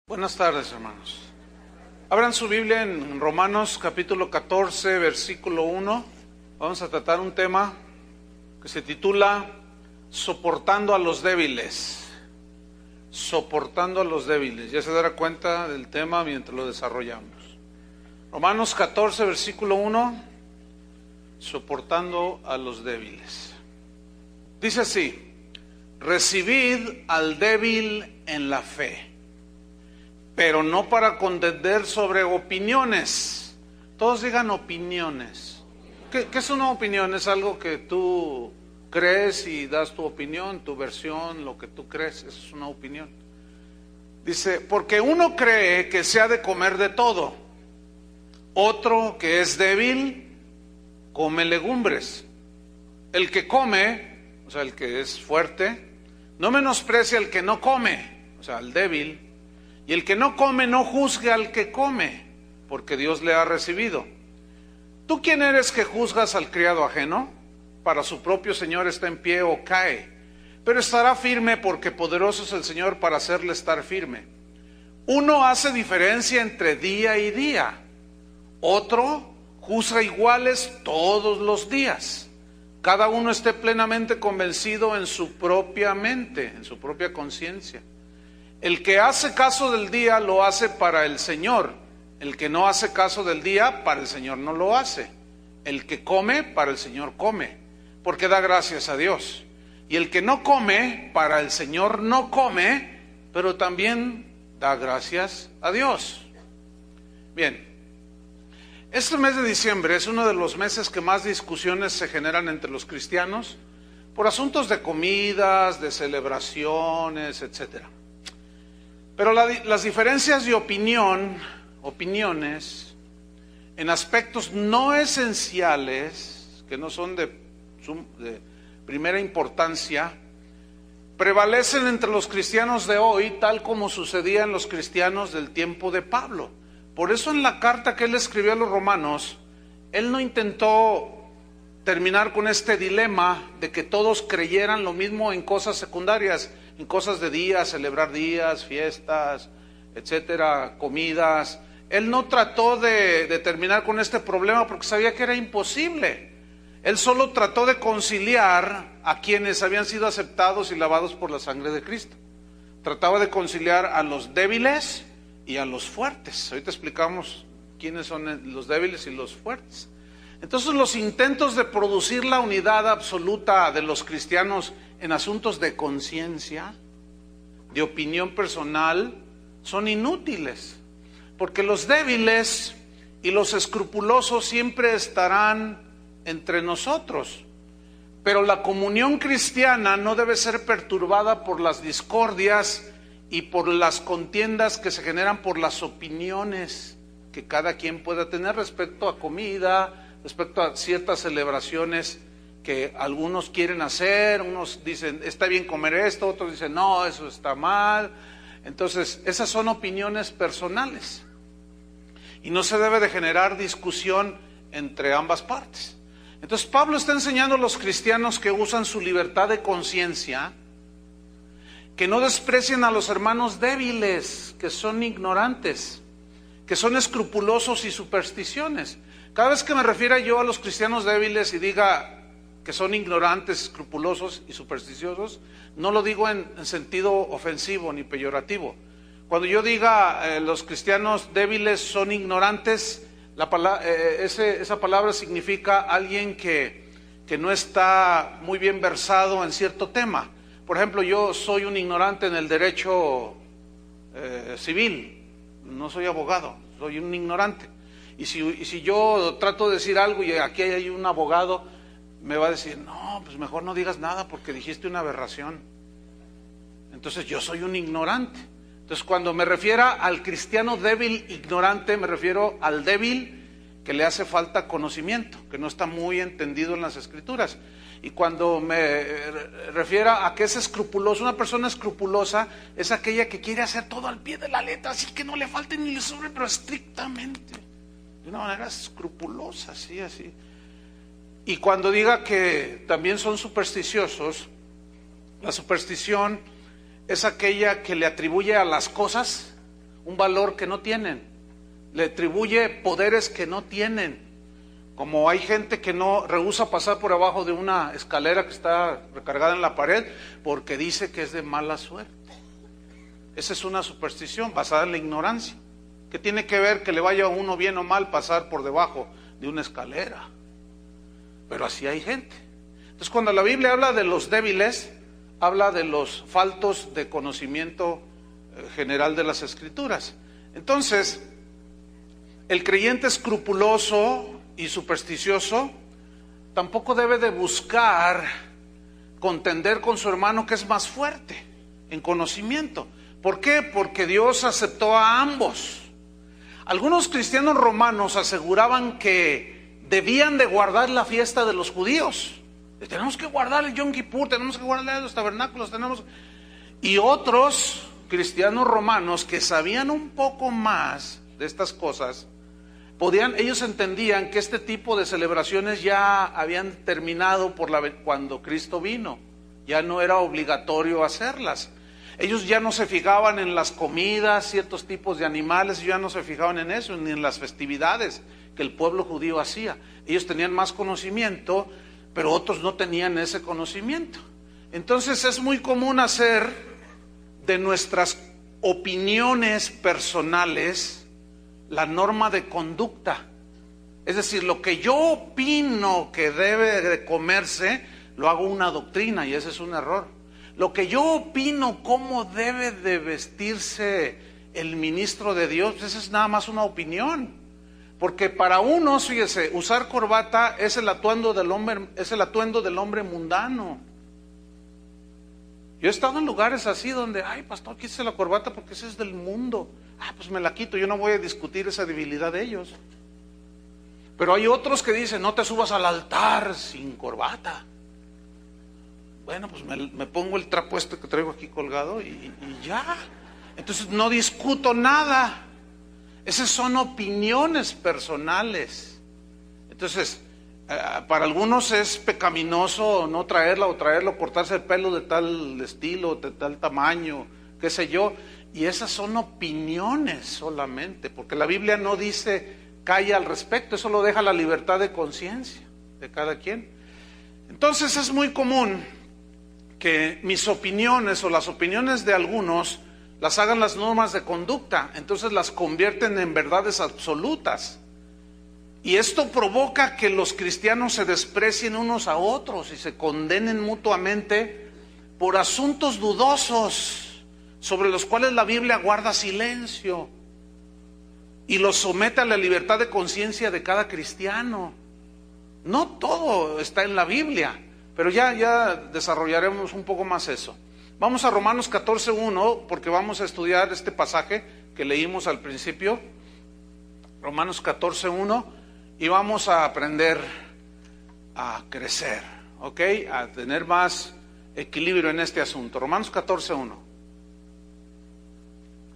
Buenas tardes, hermanos. Abran su Biblia en Romanos capítulo 14, versículo 1. Vamos a tratar un tema que se titula Soportando a los débiles. Soportando a los débiles. Ya se dará cuenta del tema mientras lo desarrollamos. Romanos 14, versículo 1. Soportando a los débiles. Dice así: recibid al débil en la fe, pero no para contender sobre opiniones. Todos digan opiniones. ¿Qué es una opinión? Es algo que tú crees y das tu opinión, tu versión, lo que tú crees. Eso es una opinión. Dice, porque uno cree que se ha de comer de todo. Otro, que es débil, come legumbres. El que come, o sea, el que es fuerte, no menosprecia al que no come, o sea, al débil. Y el que no come no juzgue al que come, porque Dios le ha recibido. ¿Tú quién eres que juzgas al criado ajeno? Para su propio Señor está en pie o cae, pero estará firme porque poderoso es el Señor para hacerle estar firme. Uno hace diferencia entre día y día, otro juzga iguales todos los días. Cada uno esté plenamente convencido en su propia mente, en su propia conciencia. El que hace caso del día lo hace para el Señor. El que no hace caso del día, para el Señor no lo hace. El que come, para el Señor come, porque da gracias a Dios. Y el que no come, para el Señor no come, pero también da gracias a Dios. Bien, este mes de diciembre es uno de los meses que más discusiones se generan entre los cristianos por asuntos de comidas, de celebraciones, etcétera. Pero las diferencias de opiniones, en aspectos no esenciales, que no son de primera importancia, prevalecen entre los cristianos de hoy, tal como sucedía en los cristianos del tiempo de Pablo. Por eso en la carta que él escribió a los romanos, él no intentó terminar con este dilema de que todos creyeran lo mismo en cosas secundarias, en cosas de días, celebrar días, fiestas, etcétera, comidas. Él no trató de terminar con este problema porque sabía que era imposible. Él solo trató de conciliar a quienes habían sido aceptados y lavados por la sangre de Cristo. Trataba de conciliar a los débiles y a los fuertes. Ahorita explicamos quiénes son los débiles y los fuertes. Entonces los intentos de producir la unidad absoluta de los cristianos en asuntos de conciencia, de opinión personal, son inútiles, porque los débiles y los escrupulosos siempre estarán entre nosotros, pero la comunión cristiana no debe ser perturbada por las discordias y por las contiendas que se generan por las opiniones que cada quien pueda tener respecto a comida, respecto a ciertas celebraciones que algunos quieren hacer. Unos dicen, está bien comer esto, otros dicen, no, eso está mal. Entonces, esas son opiniones personales. Y no se debe de generar discusión entre ambas partes. Entonces, Pablo está enseñando a los cristianos que usan su libertad de conciencia, que no desprecien a los hermanos débiles, que son ignorantes, que son escrupulosos y supersticiones. Cada vez que me refiera yo a los cristianos débiles y diga que son ignorantes, escrupulosos y supersticiosos, no lo digo en sentido ofensivo ni peyorativo. Cuando yo diga los cristianos débiles son ignorantes, esa palabra significa alguien que no está muy bien versado en cierto tema. Por ejemplo, yo soy un ignorante en el derecho civil, no soy abogado, soy un ignorante. Y si yo trato de decir algo y aquí hay un abogado, me va a decir, no, pues mejor no digas nada porque dijiste una aberración. Entonces yo soy un ignorante. Entonces cuando me refiera al cristiano débil, ignorante, me refiero al débil que le hace falta conocimiento, que no está muy entendido en las escrituras. Y cuando me refiera a que es escrupuloso, una persona escrupulosa es aquella que quiere hacer todo al pie de la letra, así que no le falte ni le sobre, pero estrictamente, de una manera escrupulosa, así. Y cuando diga que también son supersticiosos, la superstición es aquella que le atribuye a las cosas un valor que no tienen, le atribuye poderes que no tienen. Como hay gente que no rehúsa pasar por abajo de una escalera que está recargada en la pared porque dice que es de mala suerte. Esa es una superstición basada en la ignorancia. ¿Qué tiene que ver que le vaya a uno bien o mal pasar por debajo de una escalera? Pero así hay gente. Entonces, cuando la Biblia habla de los débiles, habla de los faltos de conocimiento general de las Escrituras. Entonces, el creyente escrupuloso y supersticioso tampoco debe de buscar contender con su hermano que es más fuerte en conocimiento. ¿Por qué? Porque Dios aceptó a ambos. Algunos cristianos romanos aseguraban que debían de guardar la fiesta de los judíos. Tenemos que guardar el Yom Kippur, tenemos que guardar los tabernáculos, Y otros cristianos romanos que sabían un poco más de estas cosas, ellos entendían que este tipo de celebraciones ya habían terminado cuando Cristo vino. Ya no era obligatorio hacerlas. Ellos ya no se fijaban en las comidas, ciertos tipos de animales, ya no se fijaban en eso, ni en las festividades que el pueblo judío hacía. Ellos tenían más conocimiento, pero otros no tenían ese conocimiento. Entonces es muy común hacer de nuestras opiniones personales la norma de conducta. Es decir, lo que yo opino que debe de comerse, lo hago una doctrina, y ese es un error. Lo que yo opino cómo debe de vestirse el ministro de Dios, esa es nada más una opinión. Porque para unos, fíjese, usar corbata es el atuendo del hombre mundano. Yo he estado en lugares así donde, ay, pastor, quítese la corbata porque ese es del mundo. Ah, pues me la quito, yo no voy a discutir esa debilidad de ellos. Pero hay otros que dicen, no te subas al altar sin corbata. Bueno, pues me pongo el trapo este que traigo aquí colgado y ya. Entonces no discuto nada. Esas son opiniones personales. Entonces, para algunos es pecaminoso no traerla o traerlo, cortarse el pelo de tal estilo, de tal tamaño, qué sé yo. Y esas son opiniones solamente, porque la Biblia no dice calla al respecto, eso lo deja la libertad de conciencia de cada quien. Entonces es muy común que mis opiniones o las opiniones de algunos las hagan las normas de conducta, entonces las convierten en verdades absolutas. Y esto provoca que los cristianos se desprecien unos a otros y se condenen mutuamente por asuntos dudosos sobre los cuales la Biblia guarda silencio y los somete a la libertad de conciencia de cada cristiano. No todo está en la Biblia, pero ya desarrollaremos un poco más eso. Vamos a Romanos 14:1 porque vamos a estudiar este pasaje que leímos al principio, Romanos 14:1, y vamos a aprender a crecer, ¿ok? A tener más equilibrio en este asunto. Romanos 14:1.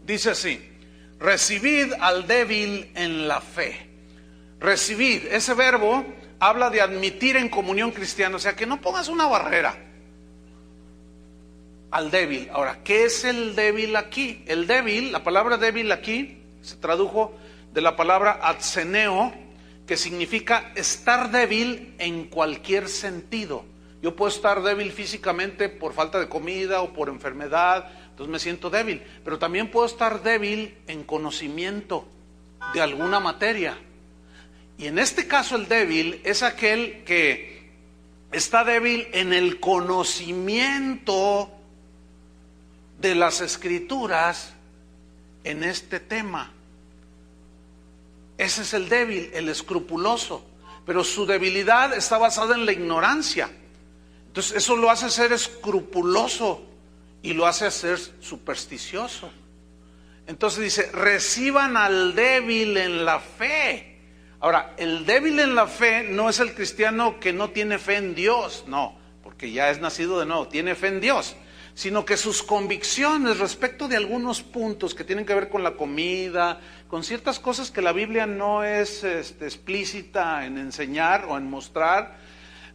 Dice así: recibid al débil en la fe. Recibid, ese verbo habla de admitir en comunión cristiana, o sea, que no pongas una barrera al débil. Ahora, ¿qué es el débil aquí? El débil, la palabra débil aquí se tradujo de la palabra atseneo, que significa estar débil en cualquier sentido. Yo puedo estar débil físicamente por falta de comida o por enfermedad, entonces me siento débil, pero también puedo estar débil en conocimiento de alguna materia. Y en este caso el débil es aquel que está débil en el conocimiento de las Escrituras en este tema. Ese es el débil, el escrupuloso, pero su debilidad está basada en la ignorancia. Entonces eso lo hace ser escrupuloso y lo hace ser supersticioso. Entonces dice, reciban al débil en la fe. Ahora, el débil en la fe no es el cristiano que no tiene fe en Dios, no, porque ya es nacido de nuevo, tiene fe en Dios, sino que sus convicciones respecto de algunos puntos que tienen que ver con la comida, con ciertas cosas que la Biblia no es explícita en enseñar o en mostrar,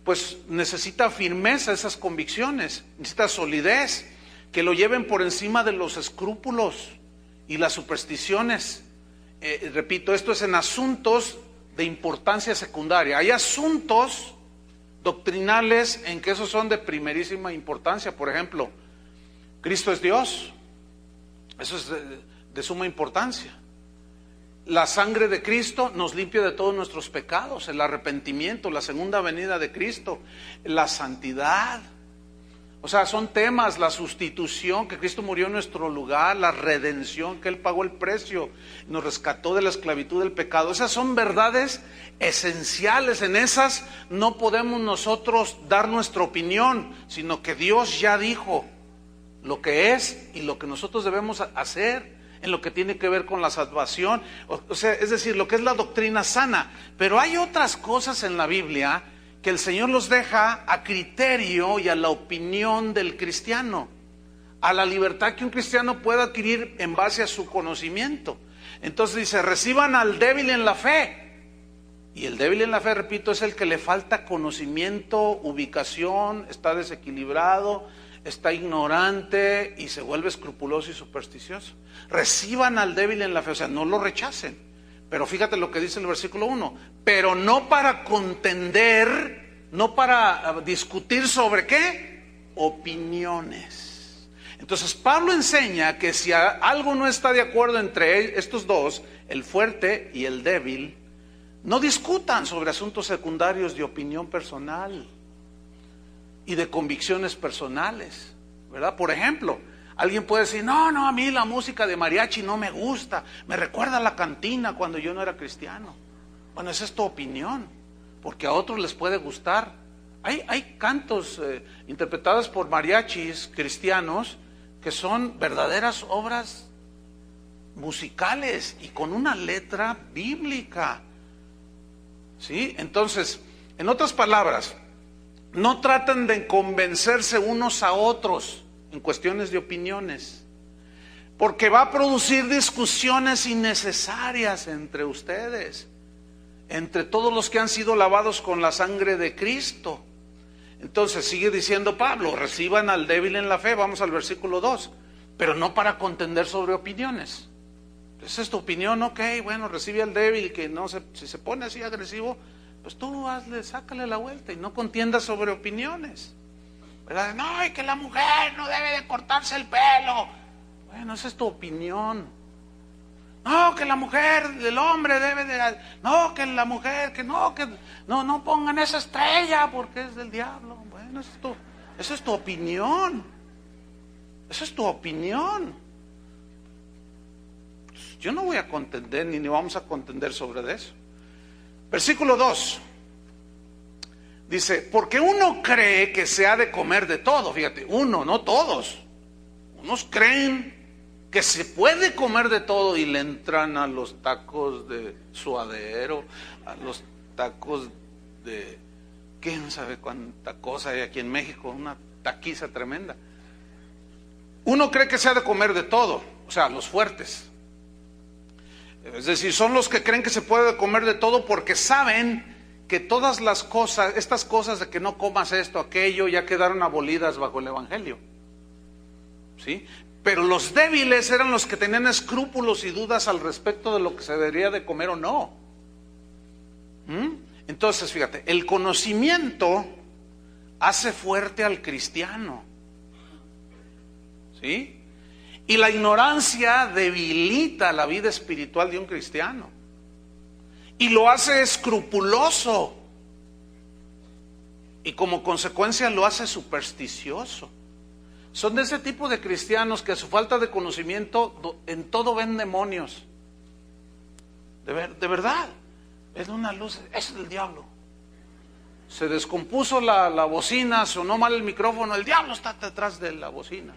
pues necesita firmeza esas convicciones, necesita solidez, que lo lleven por encima de los escrúpulos y las supersticiones. Repito, esto es en asuntos de importancia secundaria. Hay asuntos doctrinales en que esos son de primerísima importancia. Por ejemplo, Cristo es Dios. Eso es de suma importancia. La sangre de Cristo nos limpia de todos nuestros pecados, el arrepentimiento, la segunda venida de Cristo, la santidad. O sea, son temas, la sustitución, que Cristo murió en nuestro lugar, la redención, que Él pagó el precio, nos rescató de la esclavitud del pecado. Esas son verdades esenciales. En esas no podemos nosotros dar nuestra opinión, sino que Dios ya dijo lo que es y lo que nosotros debemos hacer en lo que tiene que ver con la salvación. O sea, es decir, lo que es la doctrina sana. Pero hay otras cosas en la Biblia que el Señor los deja a criterio y a la opinión del cristiano, a la libertad que un cristiano pueda adquirir en base a su conocimiento. Entonces dice, reciban al débil en la fe. Y el débil en la fe, repito, es el que le falta conocimiento, ubicación, está desequilibrado, está ignorante y se vuelve escrupuloso y supersticioso. Reciban al débil en la fe, o sea, no lo rechacen. Pero fíjate lo que dice el versículo 1, pero no para contender, no para discutir sobre ¿qué? Opiniones. Entonces Pablo enseña que si algo no está de acuerdo entre estos dos, el fuerte y el débil, no discutan sobre asuntos secundarios de opinión personal y de convicciones personales, ¿verdad? Por ejemplo, alguien puede decir, no, a mí la música de mariachi no me gusta, me recuerda a la cantina cuando yo no era cristiano. Bueno, esa es tu opinión, porque a otros les puede gustar. Hay cantos interpretados por mariachis cristianos que son verdaderas obras musicales y con una letra bíblica. ¿Sí? Entonces, en otras palabras, no traten de convencerse unos a otros en cuestiones de opiniones, porque va a producir discusiones innecesarias entre ustedes, entre todos los que han sido lavados con la sangre de Cristo. Entonces sigue diciendo Pablo, reciban al débil en la fe, vamos al versículo 2, pero no para contender sobre opiniones. Esa es tu opinión, ok, bueno, recibe al débil, que no se, si se pone así agresivo, pues tú sácale la vuelta y no contiendas sobre opiniones, ¿verdad? No, y que la mujer no debe de cortarse el pelo. Bueno, esa es tu opinión. No, que la mujer, el hombre debe de... No, que la mujer, que no pongan esa estrella porque es del diablo. Bueno, esa es tu opinión. Esa es tu opinión. Yo no voy a contender, ni vamos a contender sobre eso. Versículo 2. Dice, porque uno cree que se ha de comer de todo. Fíjate, uno, no todos. Unos creen que se puede comer de todo y le entran a los tacos de suadero, a los tacos de quién sabe cuánta cosa hay aquí en México, una taquiza tremenda. Uno cree que se ha de comer de todo, o sea, los fuertes. Es decir, son los que creen que se puede comer de todo porque saben que todas las cosas, estas cosas de que no comas esto, aquello, ya quedaron abolidas bajo el Evangelio. ¿Sí? Pero los débiles eran los que tenían escrúpulos y dudas al respecto de lo que se debería de comer o no. Entonces, fíjate, el conocimiento hace fuerte al cristiano. ¿Sí? Y la ignorancia debilita la vida espiritual de un cristiano. Y lo hace escrupuloso. Y como consecuencia lo hace supersticioso. Son de ese tipo de cristianos que a su falta de conocimiento en todo ven demonios. De verdad. Es una luz, es del diablo. Se descompuso la bocina, sonó mal el micrófono, el diablo está detrás de la bocina.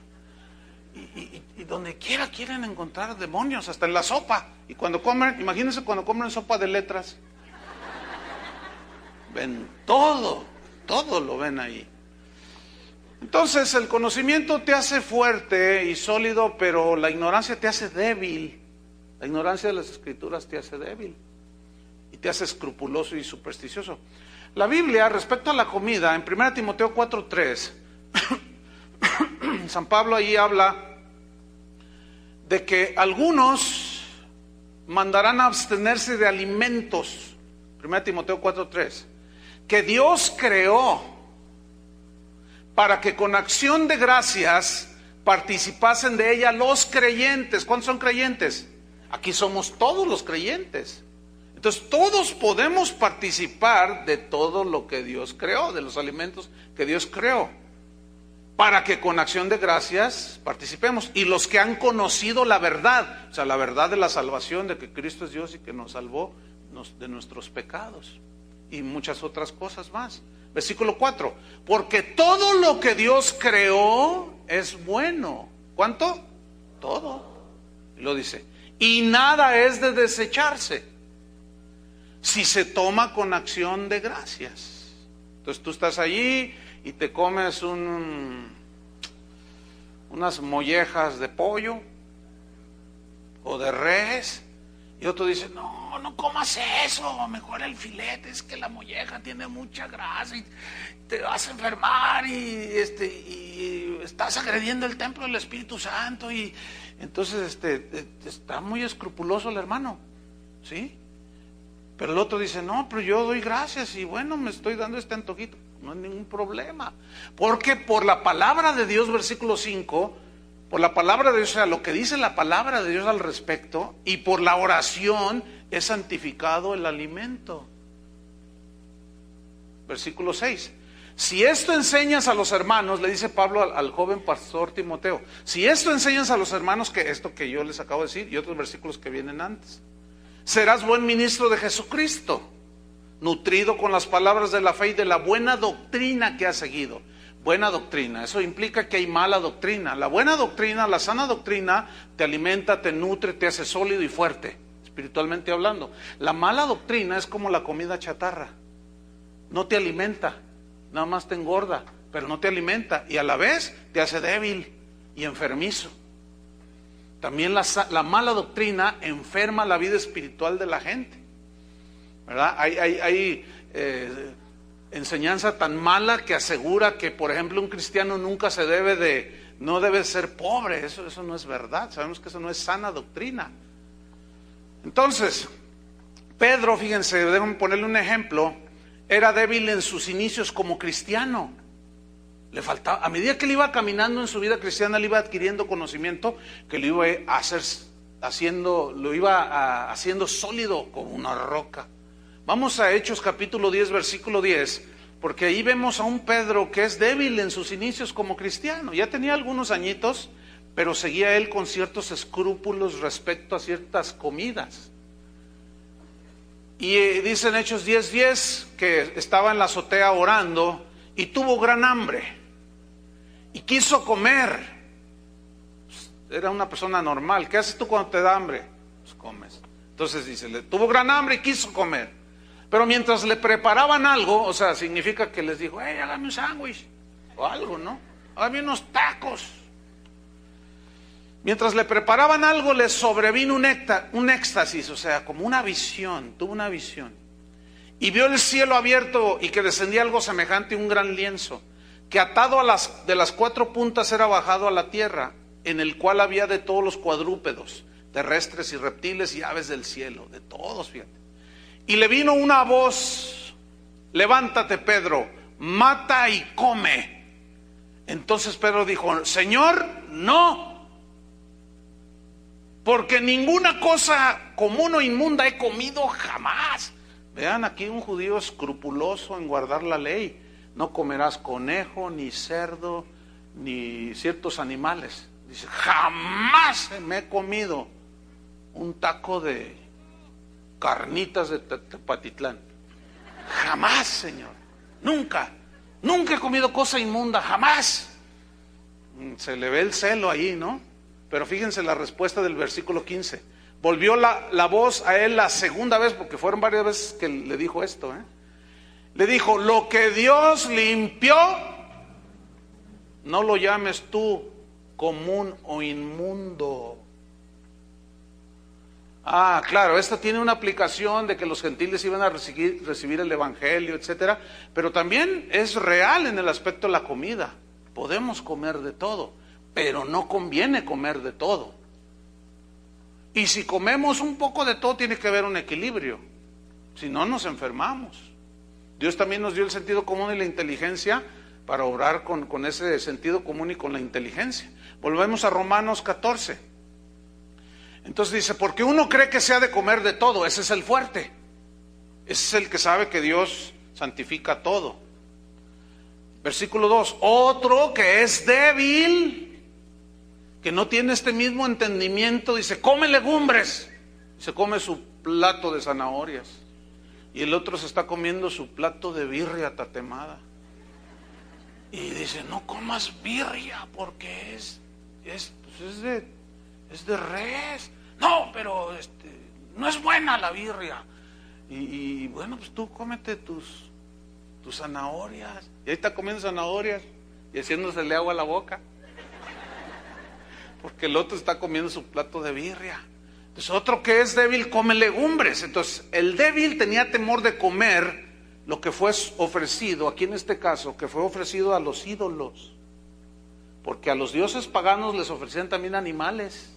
Y donde quiera quieren encontrar demonios, hasta en la sopa. Y cuando comen, imagínense cuando comen sopa de letras. Ven todo lo ven ahí. Entonces el conocimiento te hace fuerte y sólido, pero la ignorancia te hace débil. La ignorancia de las escrituras te hace débil y te hace escrupuloso y supersticioso. La Biblia, respecto a la comida, en 1 Timoteo 4:3, San Pablo ahí habla de que algunos mandarán a abstenerse de alimentos, 1 Timoteo 4:3, que Dios creó para que con acción de gracias participasen de ella los creyentes. ¿Cuántos son creyentes? Aquí somos todos los creyentes. Entonces todos podemos participar de todo lo que Dios creó, de los alimentos que Dios creó, para que con acción de gracias participemos. Y los que han conocido la verdad, o sea, la verdad de la salvación, de que Cristo es Dios y que nos salvó de nuestros pecados y muchas otras cosas más. Versículo 4, porque todo lo que Dios creó es bueno. ¿Cuánto? Todo. Y lo dice, y nada es de desecharse si se toma con acción de gracias. Entonces tú estás allí y te comes unas mollejas de pollo o de res, y otro dice, no comas eso, mejor el filete, es que la molleja tiene mucha grasa y te vas a enfermar y estás agrediendo el templo del Espíritu Santo. Y entonces está muy escrupuloso el hermano, ¿sí? Pero el otro dice, no, pero yo doy gracias y bueno, me estoy dando este antojito. No hay ningún problema, porque por la palabra de Dios, versículo 5, por la palabra de Dios, o sea, lo que dice la palabra de Dios al respecto, y por la oración es santificado el alimento. Versículo 6, si esto enseñas a los hermanos, le dice Pablo al joven pastor Timoteo, si esto enseñas a los hermanos, que esto que yo les acabo de decir y otros versículos que vienen antes, serás buen ministro de Jesucristo, nutrido con las palabras de la fe y de la buena doctrina que has seguido. Buena doctrina, eso implica que hay mala doctrina. La buena doctrina, la sana doctrina, te alimenta, te nutre, te hace sólido y fuerte, espiritualmente hablando. La mala doctrina es como la comida chatarra, no te alimenta, nada más te engorda, pero no te alimenta, y a la vez te hace débil y enfermizo. También la mala doctrina enferma la vida espiritual de la gente, ¿verdad? Hay enseñanza tan mala que asegura que, por ejemplo, un cristiano nunca no debe ser pobre. Eso no es verdad. Sabemos que eso no es sana doctrina. Entonces, Pedro, fíjense, déjenme ponerle un ejemplo, era débil en sus inicios como cristiano. Le faltaba, a medida que él iba caminando en su vida cristiana, le iba adquiriendo conocimiento que lo iba haciendo sólido como una roca. Vamos a Hechos capítulo 10, versículo 10, porque ahí vemos a un Pedro que es débil en sus inicios como cristiano. Ya tenía algunos añitos, pero seguía él con ciertos escrúpulos respecto a ciertas comidas. Y dice en Hechos 10:10 que estaba en la azotea orando y tuvo gran hambre y quiso comer. Era una persona normal. ¿Qué haces tú cuando te da hambre? Pues comes. Entonces dice, le tuvo gran hambre y quiso comer. Pero mientras le preparaban algo, o sea, significa que les dijo, hágame un sándwich o algo, ¿no? Hágame unos tacos. Mientras le preparaban algo, le sobrevino un éxtasis, o sea, como una visión, tuvo una visión. Y vio el cielo abierto y que descendía algo semejante a un gran lienzo, que atado de las 4 puntas era bajado a la tierra, en el cual había de todos los cuadrúpedos, terrestres y reptiles y aves del cielo, de todos, fíjate. Y le vino una voz, levántate Pedro, mata y come. Entonces Pedro dijo, Señor, no, porque ninguna cosa común o inmunda he comido jamás. Vean aquí un judío escrupuloso en guardar la ley. No comerás conejo, ni cerdo, ni ciertos animales. Dice, jamás me he comido un taco de carnitas de Tepatitlán. Jamás, Señor. Nunca he comido cosa inmunda, jamás. Se le ve el celo ahí, ¿no? Pero fíjense la respuesta del versículo 15. Volvió la voz a él la segunda vez, porque fueron varias veces que le dijo esto, Le dijo, lo que Dios limpió, no lo llames tú común o inmundo. Ah, claro, esto tiene una aplicación de que los gentiles iban a recibir el evangelio, etcétera, pero también es real en el aspecto de la comida. Podemos comer de todo, pero no conviene comer de todo. Y si comemos un poco de todo, tiene que haber un equilibrio. Si no, nos enfermamos. Dios también nos dio el sentido común y la inteligencia para obrar con ese sentido común y con la inteligencia. Volvemos a Romanos 14. Entonces dice, porque uno cree que se ha de comer de todo, ese es el fuerte. Ese es el que sabe que Dios santifica todo. Versículo 2, otro que es débil, que no tiene este mismo entendimiento, dice, come legumbres. Se come su plato de zanahorias. Y el otro se está comiendo su plato de birria tatemada. Y dice, no comas birria porque es de res. No, pero no es buena la birria. Y bueno, pues tú cómete tus zanahorias. Y ahí está comiendo zanahorias y haciéndosele agua a la boca. Porque el otro está comiendo su plato de birria. Entonces otro que es débil come legumbres. Entonces el débil tenía temor de comer lo que fue ofrecido, aquí en este caso, que fue ofrecido a los ídolos. Porque a los dioses paganos les ofrecían también animales.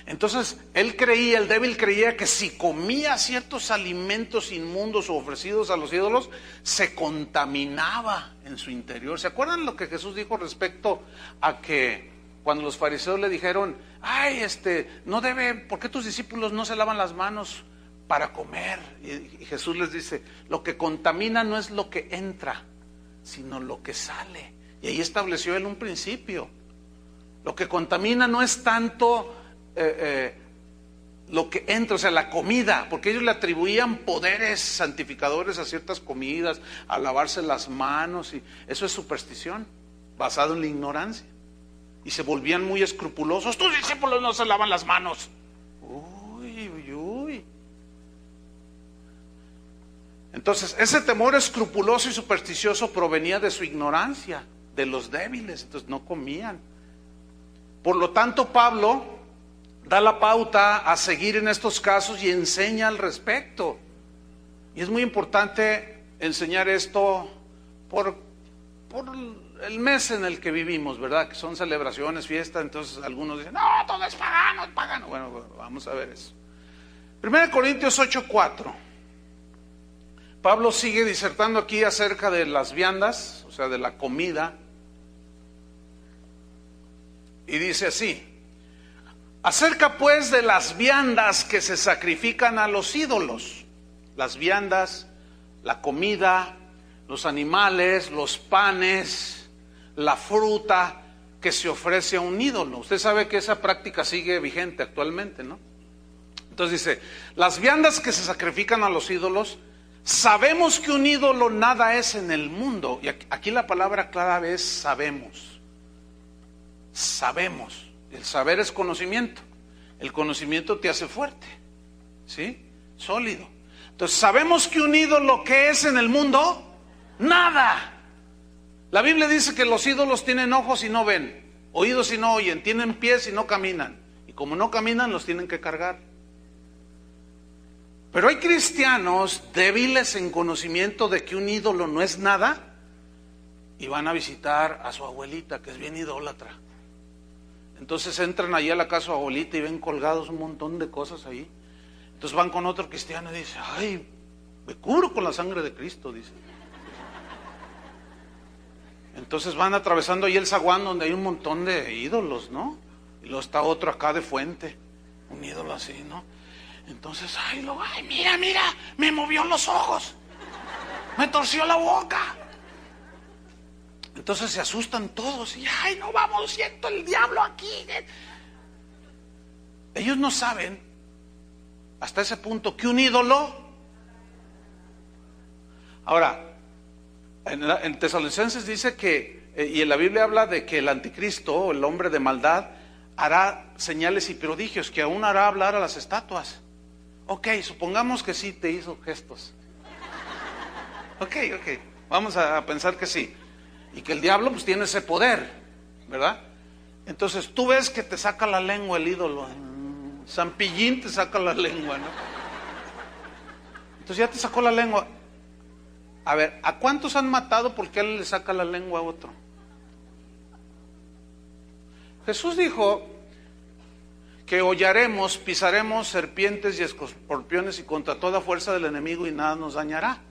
Entonces el débil creía que si comía ciertos alimentos inmundos o ofrecidos a los ídolos, se contaminaba en su interior. ¿Se acuerdan lo que Jesús dijo respecto a que cuando los fariseos le dijeron, ay, ¿por qué tus discípulos no se lavan las manos para comer? Y Jesús les dice, lo que contamina no es lo que entra, sino lo que sale. Y ahí estableció él un principio. Lo que contamina no es tanto lo que entra, o sea, la comida, porque ellos le atribuían poderes santificadores a ciertas comidas, a lavarse las manos, y eso es superstición, basado en la ignorancia. Y se volvían muy escrupulosos. Tus discípulos no se lavan las manos. Uy. Entonces, ese temor escrupuloso y supersticioso provenía de su ignorancia, de los débiles. Entonces no comían. Por lo tanto, Pablo da la pauta a seguir en estos casos y enseña al respecto. Y es muy importante enseñar esto por el mes en el que vivimos, ¿verdad? Que son celebraciones, fiestas. Entonces algunos dicen, no, todo es pagano, es pagano. Bueno, vamos a ver eso. 1 Corintios 8:4. Pablo sigue disertando aquí acerca de las viandas, o sea, de la comida. Y dice así: acerca pues de las viandas que se sacrifican a los ídolos. Las viandas, la comida, los animales, los panes, la fruta que se ofrece a un ídolo. Usted sabe que esa práctica sigue vigente actualmente, ¿no? Entonces dice, las viandas que se sacrifican a los ídolos, sabemos que un ídolo nada es en el mundo. Y aquí la palabra clave es sabemos. Sabemos. El saber es conocimiento. El conocimiento te hace fuerte, ¿sí? Sólido. Entonces sabemos que un ídolo, ¿qué es en el mundo? Nada. La Biblia dice que los ídolos tienen ojos y no ven, oídos y no oyen, tienen pies y no caminan. Y como no caminan, los tienen que cargar. Pero hay cristianos débiles en conocimiento de que un ídolo no es nada y van a visitar a su abuelita, que es bien idólatra. Entonces entran allí a la casa de su abuelita y ven colgados un montón de cosas ahí. Entonces van con otro cristiano y dicen, ay, me cubro con la sangre de Cristo, dice. Entonces van atravesando ahí el zaguán donde hay un montón de ídolos, ¿no? Y luego está otro acá de fuente, un ídolo así, ¿no? Entonces, ay, mira, me movió los ojos, me torció la boca. Entonces se asustan todos y, ay, no, vamos, siento el diablo aquí. Ellos no saben hasta ese punto que un ídolo. Ahora, en Tesalonicenses dice que, y en la Biblia habla de que el anticristo, el hombre de maldad, hará señales y prodigios, que aún hará hablar a las estatuas. Ok, supongamos que sí te hizo gestos. Ok, vamos a pensar que sí. Y que el diablo pues tiene ese poder, ¿verdad? Entonces tú ves que te saca la lengua el ídolo. San Pillín te saca la lengua, ¿no? Entonces ya te sacó la lengua. A ver, ¿a cuántos han matado porque él le saca la lengua a otro? Jesús dijo que hollaremos, pisaremos serpientes y escorpiones y contra toda fuerza del enemigo y nada nos dañará.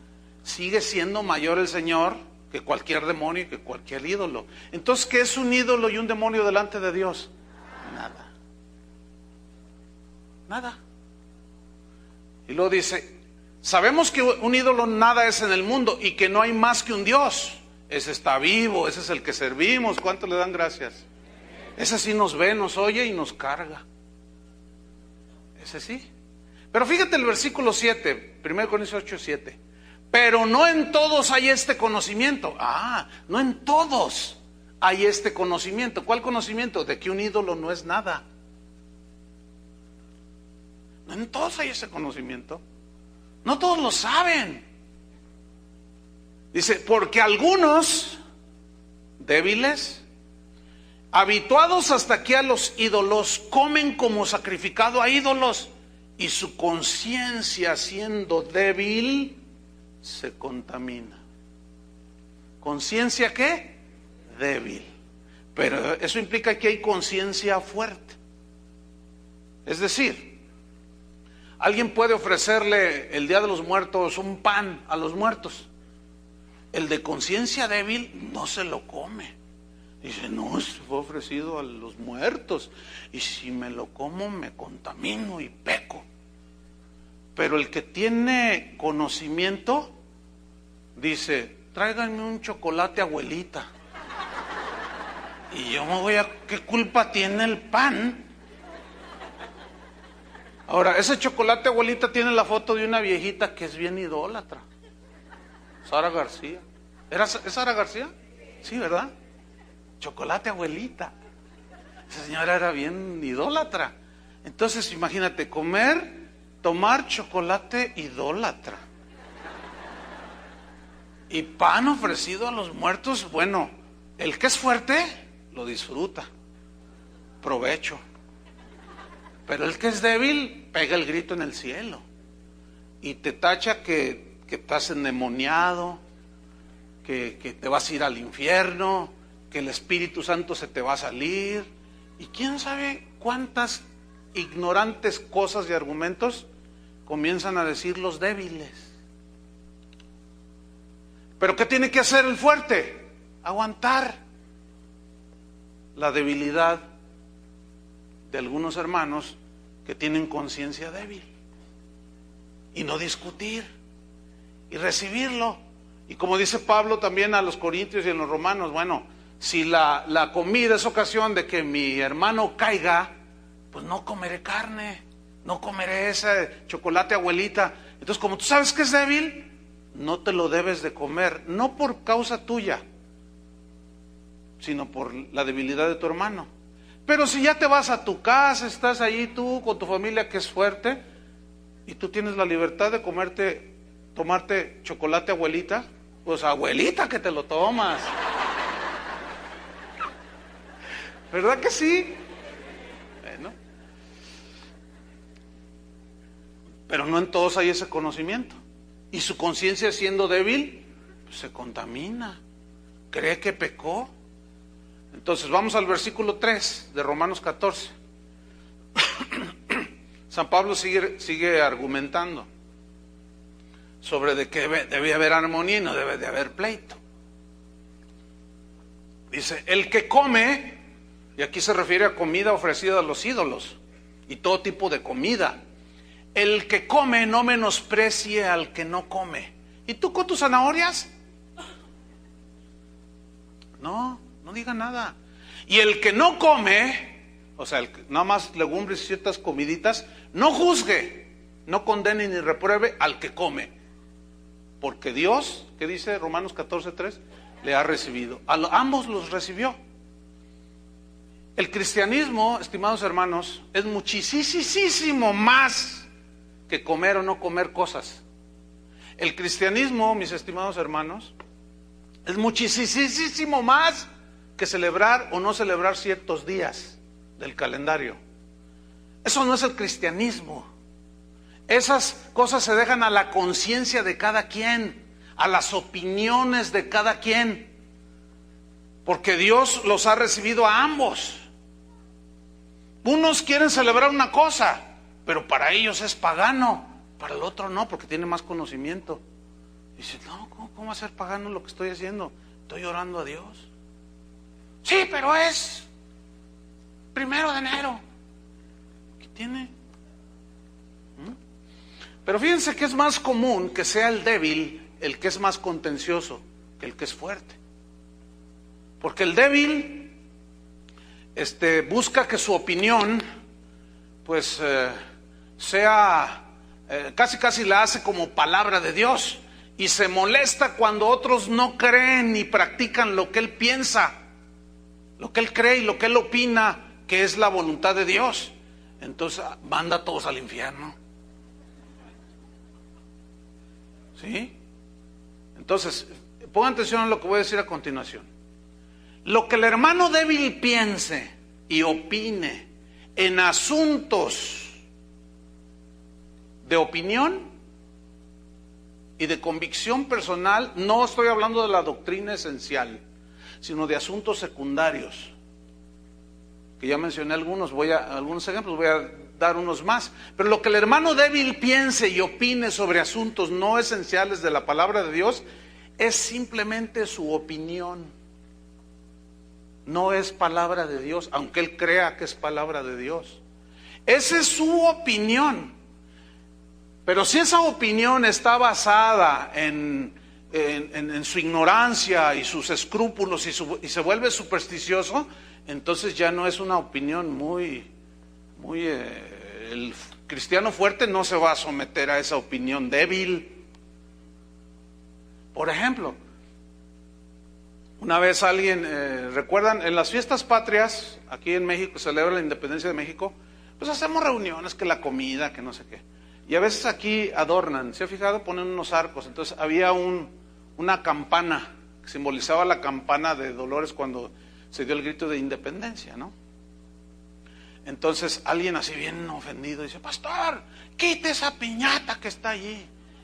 Sigue siendo mayor el Señor que cualquier demonio y que cualquier ídolo. Entonces, ¿qué es un ídolo y un demonio delante de Dios? Nada. Nada. Y luego dice, sabemos que un ídolo nada es en el mundo y que no hay más que un Dios. Ese está vivo, ese es el que servimos. ¿Cuánto le dan gracias? Ese sí nos ve, nos oye y nos carga. Ese sí. Pero fíjate el versículo 7, 1 Corintios 8, 7. Pero no en todos hay este conocimiento. No en todos hay este conocimiento. ¿Cuál conocimiento? De que un ídolo no es nada. No en todos hay ese conocimiento. No todos lo saben. Dice, porque algunos débiles, habituados hasta aquí a los ídolos, comen como sacrificado a ídolos, y su conciencia, siendo débil, se contamina. ¿Conciencia qué? Débil. Pero eso implica que hay conciencia fuerte. Es decir, alguien puede ofrecerle el Día de los Muertos un pan a los muertos. El de conciencia débil no se lo come. Dice, no, se fue ofrecido a los muertos, y si me lo como me contamino y peco. Pero el que tiene conocimiento dice, tráiganme un chocolate, abuelita. Y yo me voy a, ¿qué culpa tiene el pan? Ahora, ese chocolate, abuelita, tiene la foto de una viejita que es bien idólatra. Sara García. ¿Es Sara García? Sí, ¿verdad? Chocolate, abuelita. Esa señora era bien idólatra. Entonces, imagínate, tomar chocolate, idólatra. Y pan ofrecido a los muertos. Bueno, el que es fuerte lo disfruta. Provecho. Pero el que es débil pega el grito en el cielo y te tacha que estás endemoniado, que te vas a ir al infierno, que el Espíritu Santo se te va a salir, y quién sabe cuántas ignorantes cosas y argumentos comienzan a decir los débiles. Pero ¿qué tiene que hacer el fuerte? Aguantar la debilidad de algunos hermanos que tienen conciencia débil, y no discutir y recibirlo. Y como dice Pablo también a los Corintios y a los Romanos, bueno, si la comida es ocasión de que mi hermano caiga, pues no comeré carne, no comeré ese chocolate, abuelita. Entonces, como tú sabes que es débil, no te lo debes de comer, no por causa tuya, sino por la debilidad de tu hermano. Pero si ya te vas a tu casa, estás ahí tú con tu familia que es fuerte, y tú tienes la libertad de tomarte chocolate, abuelita, pues abuelita que te lo tomas. ¿Verdad que sí? Bueno. Pero no en todos hay ese conocimiento. Y su conciencia, siendo débil, pues se contamina. Cree que pecó. Entonces vamos al versículo 3 de Romanos 14. San Pablo sigue argumentando sobre de que debe haber armonía y no debe de haber pleito. Dice, el que come, y aquí se refiere a comida ofrecida a los ídolos y todo tipo de comida. El que come no menosprecie al que no come. ¿Y tú con tus zanahorias? No diga nada. Y el que no come, o sea, nada más legumbres y ciertas comiditas, no juzgue, no condene ni repruebe al que come. Porque Dios, ¿qué dice Romanos 14:3? Le ha recibido. Ambos los recibió. El cristianismo, estimados hermanos, es muchísimo más que comer o no comer cosas. El cristianismo, mis estimados hermanos, es muchísimo más que celebrar o no celebrar ciertos días del calendario. Eso no es el cristianismo. Esas cosas se dejan a la conciencia de cada quien, a las opiniones de cada quien, porque Dios los ha recibido a ambos. Unos quieren celebrar una cosa, pero para ellos es pagano, para el otro no, porque tiene más conocimiento. Dice, no, ¿cómo va a ser pagano lo que estoy haciendo? Estoy orando a Dios. Sí, pero es 1 de enero. ¿Qué tiene? Pero fíjense que es más común que sea el débil el que es más contencioso que el que es fuerte. Porque el débil busca que su opinión pues sea casi la hace como palabra de Dios, y se molesta cuando otros no creen ni practican lo que él piensa, lo que él cree y lo que él opina que es la voluntad de Dios. Entonces manda a todos al infierno. ¿Sí? Entonces, pongan atención a lo que voy a decir a continuación. Lo que el hermano débil piense y opine en asuntos de opinión y de convicción personal, no estoy hablando de la doctrina esencial, sino de asuntos secundarios, que ya mencioné algunos ejemplos, voy a dar unos más. Pero lo que el hermano débil piense y opine sobre asuntos no esenciales de la palabra de Dios es simplemente su opinión. No es palabra de Dios, aunque él crea que es palabra de Dios. Esa es su opinión. Pero si esa opinión está basada en su ignorancia y sus escrúpulos y se vuelve supersticioso, entonces ya no es una opinión el cristiano fuerte no se va a someter a esa opinión débil. Por ejemplo, una vez alguien, ¿recuerdan? En las fiestas patrias, aquí en México, celebra la independencia de México, pues hacemos reuniones, que la comida, que no sé qué. Y a veces aquí adornan, ¿se ha fijado? Ponen unos arcos. Entonces había una campana que simbolizaba la campana de Dolores cuando se dio el grito de independencia, ¿no? Entonces alguien así bien ofendido dice, pastor, quite esa piñata que está allí.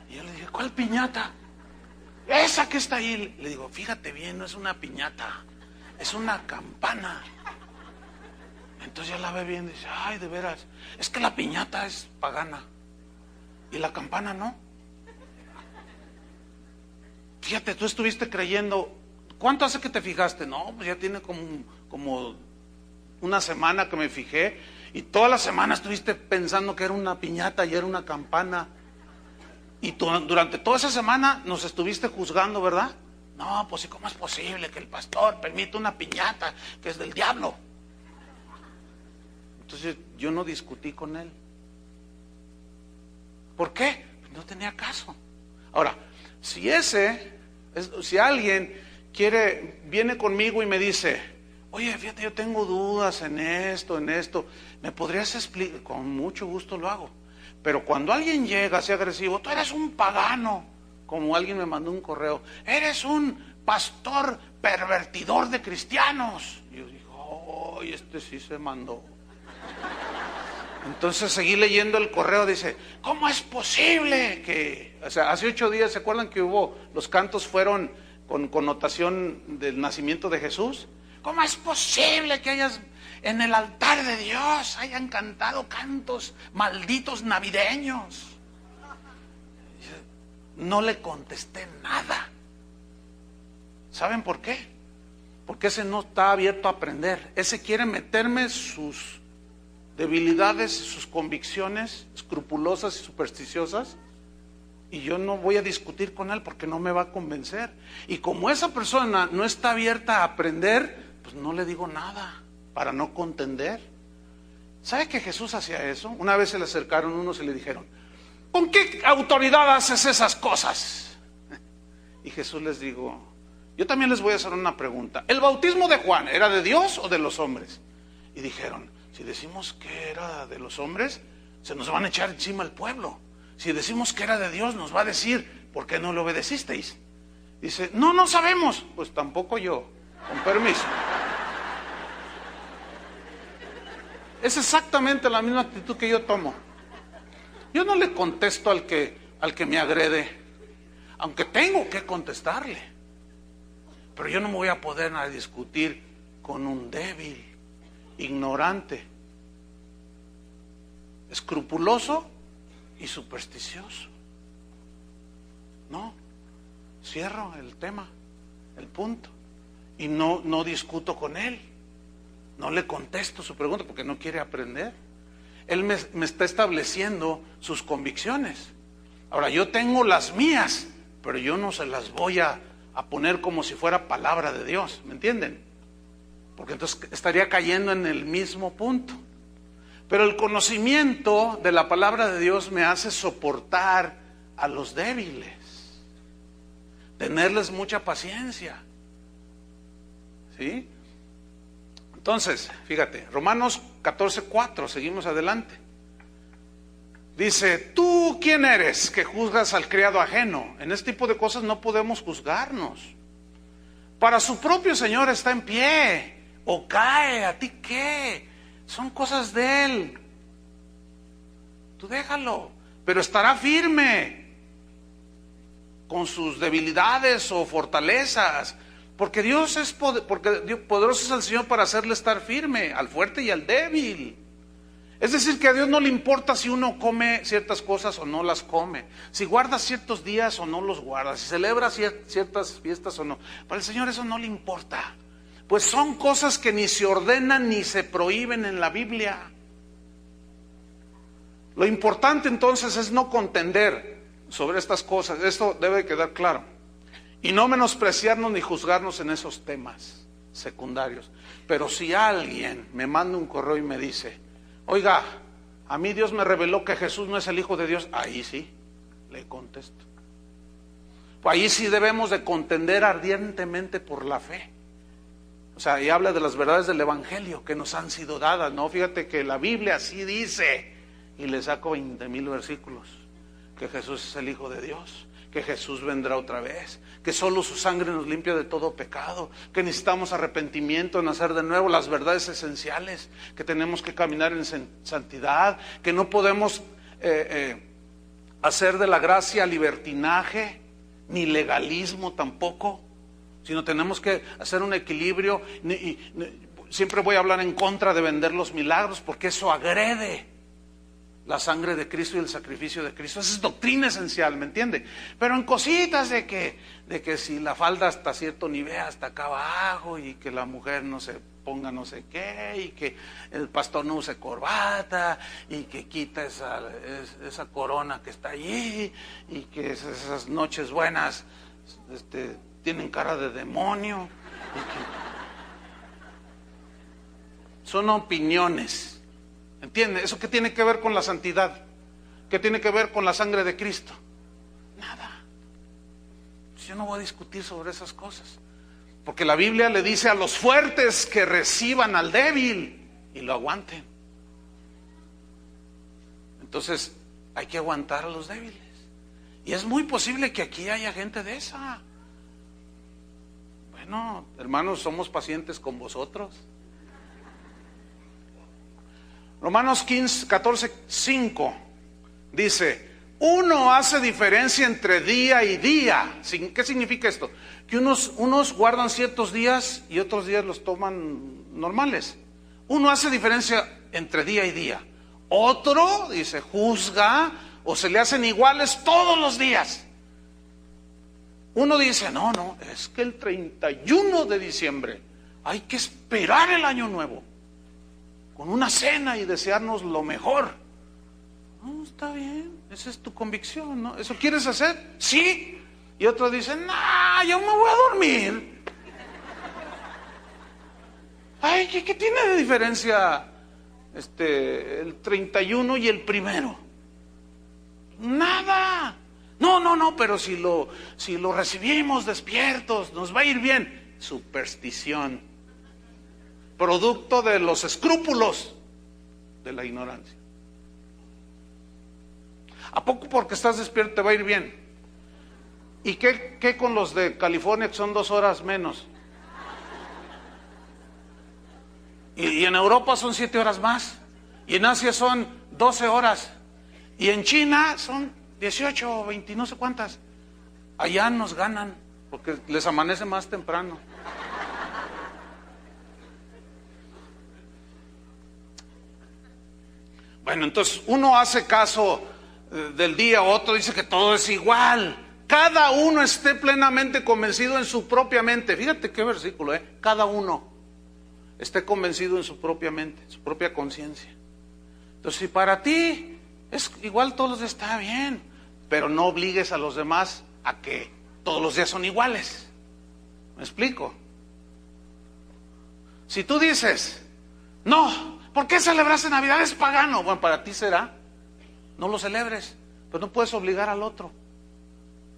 Y yo le dije, ¿cuál piñata? Esa que está ahí. Le digo, fíjate bien, no es una piñata, es una campana. Entonces ya la ve bien y dice, ay, de veras, es que la piñata es pagana y la campana no. Fíjate, tú estuviste creyendo. ¿Cuánto hace que te fijaste? No, pues ya tiene como una semana que me fijé, y toda la semana estuviste pensando que era una piñata y era una campana, y durante toda esa semana nos estuviste juzgando, ¿verdad? No, pues ¿y cómo es posible que el pastor permita una piñata que es del diablo? Entonces yo no discutí con él. ¿Por qué? Pues no tenía caso. Ahora, si alguien viene conmigo y me dice, oye, fíjate, yo tengo dudas en esto, ¿me podrías explicar? Con mucho gusto lo hago. Pero cuando alguien llega así agresivo, tú eres un pagano, como alguien me mandó un correo, eres un pastor pervertidor de cristianos. Y yo digo, oh, este sí se mandó. Entonces seguí leyendo el correo, dice, ¿cómo es posible que, hace 8 días, ¿se acuerdan que los cantos fueron con connotación del nacimiento de Jesús? ¿Cómo es posible que en el altar de Dios hayan cantado cantos malditos navideños? No le contesté nada. ¿Saben por qué? Porque ese no está abierto a aprender. Ese quiere meterme sus debilidades, sus convicciones escrupulosas y supersticiosas, y yo no voy a discutir con él porque no me va a convencer. Y como esa persona no está abierta a aprender, pues no le digo nada para no contender. ¿Sabe que Jesús hacía eso? Una vez se le acercaron unos y le dijeron, ¿con qué autoridad haces esas cosas? Y Jesús les dijo, yo también les voy a hacer una pregunta. ¿El bautismo de Juan era de Dios o de los hombres? Y dijeron, si decimos que era de los hombres, se nos van a echar encima el pueblo. Si decimos que era de Dios, nos va a decir, ¿por qué no le obedecisteis? Dice, no sabemos. Pues tampoco yo, con permiso. Es exactamente la misma actitud que yo tomo. Yo no le contesto al que me agrede, aunque tengo que contestarle. Pero yo no me voy a poder discutir con un débil, ignorante. escrupuloso y supersticioso. No, cierro el tema, el punto, y no discuto con él, no le contesto su pregunta porque no quiere aprender. Él me está estableciendo sus convicciones. Ahora, yo tengo las mías, pero yo no se las voy a poner como si fuera palabra de Dios, ¿me entienden? Porque entonces estaría cayendo en el mismo punto. Pero el conocimiento de la palabra de Dios me hace soportar a los débiles, tenerles mucha paciencia, ¿sí? Entonces, fíjate, Romanos 14:4, seguimos adelante. Dice, ¿tú quién eres que juzgas al criado ajeno? En este tipo de cosas no podemos juzgarnos. Para su propio Señor está en pie o cae, ¿a ti qué? Son cosas de Él. Tú déjalo, pero estará firme con sus debilidades o fortalezas, porque Dios es poderoso es el Señor para hacerle estar firme al fuerte y al débil. Es decir, que a Dios no le importa si uno come ciertas cosas o no las come, si guarda ciertos días o no los guarda, si celebra ciertas fiestas o no. Para el Señor eso no le importa, pues son cosas que ni se ordenan ni se prohíben en la Biblia. Lo importante entonces es no contender sobre estas cosas, esto debe quedar claro, y no menospreciarnos ni juzgarnos en esos temas secundarios. Pero si alguien me manda un correo y me dice, oiga, a mí Dios me reveló que Jesús no es el Hijo de Dios, ahí sí, le contesto. Pues ahí sí debemos de contender ardientemente por la fe. O sea, y habla de las verdades del Evangelio que nos han sido dadas, ¿no? Fíjate que la Biblia así dice, y le saco 20,000 versículos, que Jesús es el Hijo de Dios, que Jesús vendrá otra vez, que solo su sangre nos limpia de todo pecado, que necesitamos arrepentimiento, nacer de nuevo, las verdades esenciales, que tenemos que caminar en santidad, que no podemos hacer de la gracia libertinaje, ni legalismo tampoco, sino tenemos que hacer un equilibrio. Siempre voy a hablar en contra de vender los milagros, porque eso agrede la sangre de Cristo y el sacrificio de Cristo. Esa es doctrina esencial, ¿me entiende? Pero en cositas de que si la falda hasta cierto nivel, hasta acá abajo, y que la mujer no se ponga no sé qué, y que el pastor no use corbata, y que quita esa corona que está allí, y que esas noches buenas tienen cara de demonio, y que son opiniones. ¿Entiende? ¿Eso qué tiene que ver con la santidad? ¿Qué tiene que ver con la sangre de Cristo? Nada. Yo no voy a discutir sobre esas cosas, porque la Biblia le dice a los fuertes que reciban al débil y lo aguanten. Entonces hay que aguantar a los débiles, y es muy posible que aquí haya gente de esa. Bueno, hermanos, somos pacientes con vosotros. Romanos 14:5 dice, uno hace diferencia entre día y día. ¿Qué significa esto? Que unos guardan ciertos días y otros días los toman normales. Uno hace diferencia entre día y día. Otro, dice, juzga o se le hacen iguales todos los días. Uno dice, no, es que el 31 de diciembre hay que esperar el año nuevo con una cena y desearnos lo mejor. No, está bien, esa es tu convicción, ¿no? ¿Eso quieres hacer? Sí. Y otros dicen, yo me voy a dormir. Ay, ¿qué tiene de diferencia el 31 y el 1? Nada. No, pero si lo recibimos despiertos, nos va a ir bien. Superstición, producto de los escrúpulos de la ignorancia. ¿A poco porque estás despierto te va a ir bien? ¿Y qué con los de California, que son 2 horas menos? Y en Europa son 7 horas más, y en Asia son 12 horas, y en China son 18 o 20, no sé cuántas. Allá nos ganan porque les amanece más temprano. Bueno, entonces uno hace caso del día, otro dice que todo es igual. Cada uno esté plenamente convencido en su propia mente. Fíjate qué versículo, cada uno esté convencido en su propia mente, en su propia conciencia. Entonces, si para ti es igual todos los días, está bien, pero no obligues a los demás a que todos los días son iguales. ¿Me explico? Si tú dices, no, ¿por qué celebraste Navidad? Es pagano. Bueno, para ti será, no lo celebres, pero no puedes obligar al otro.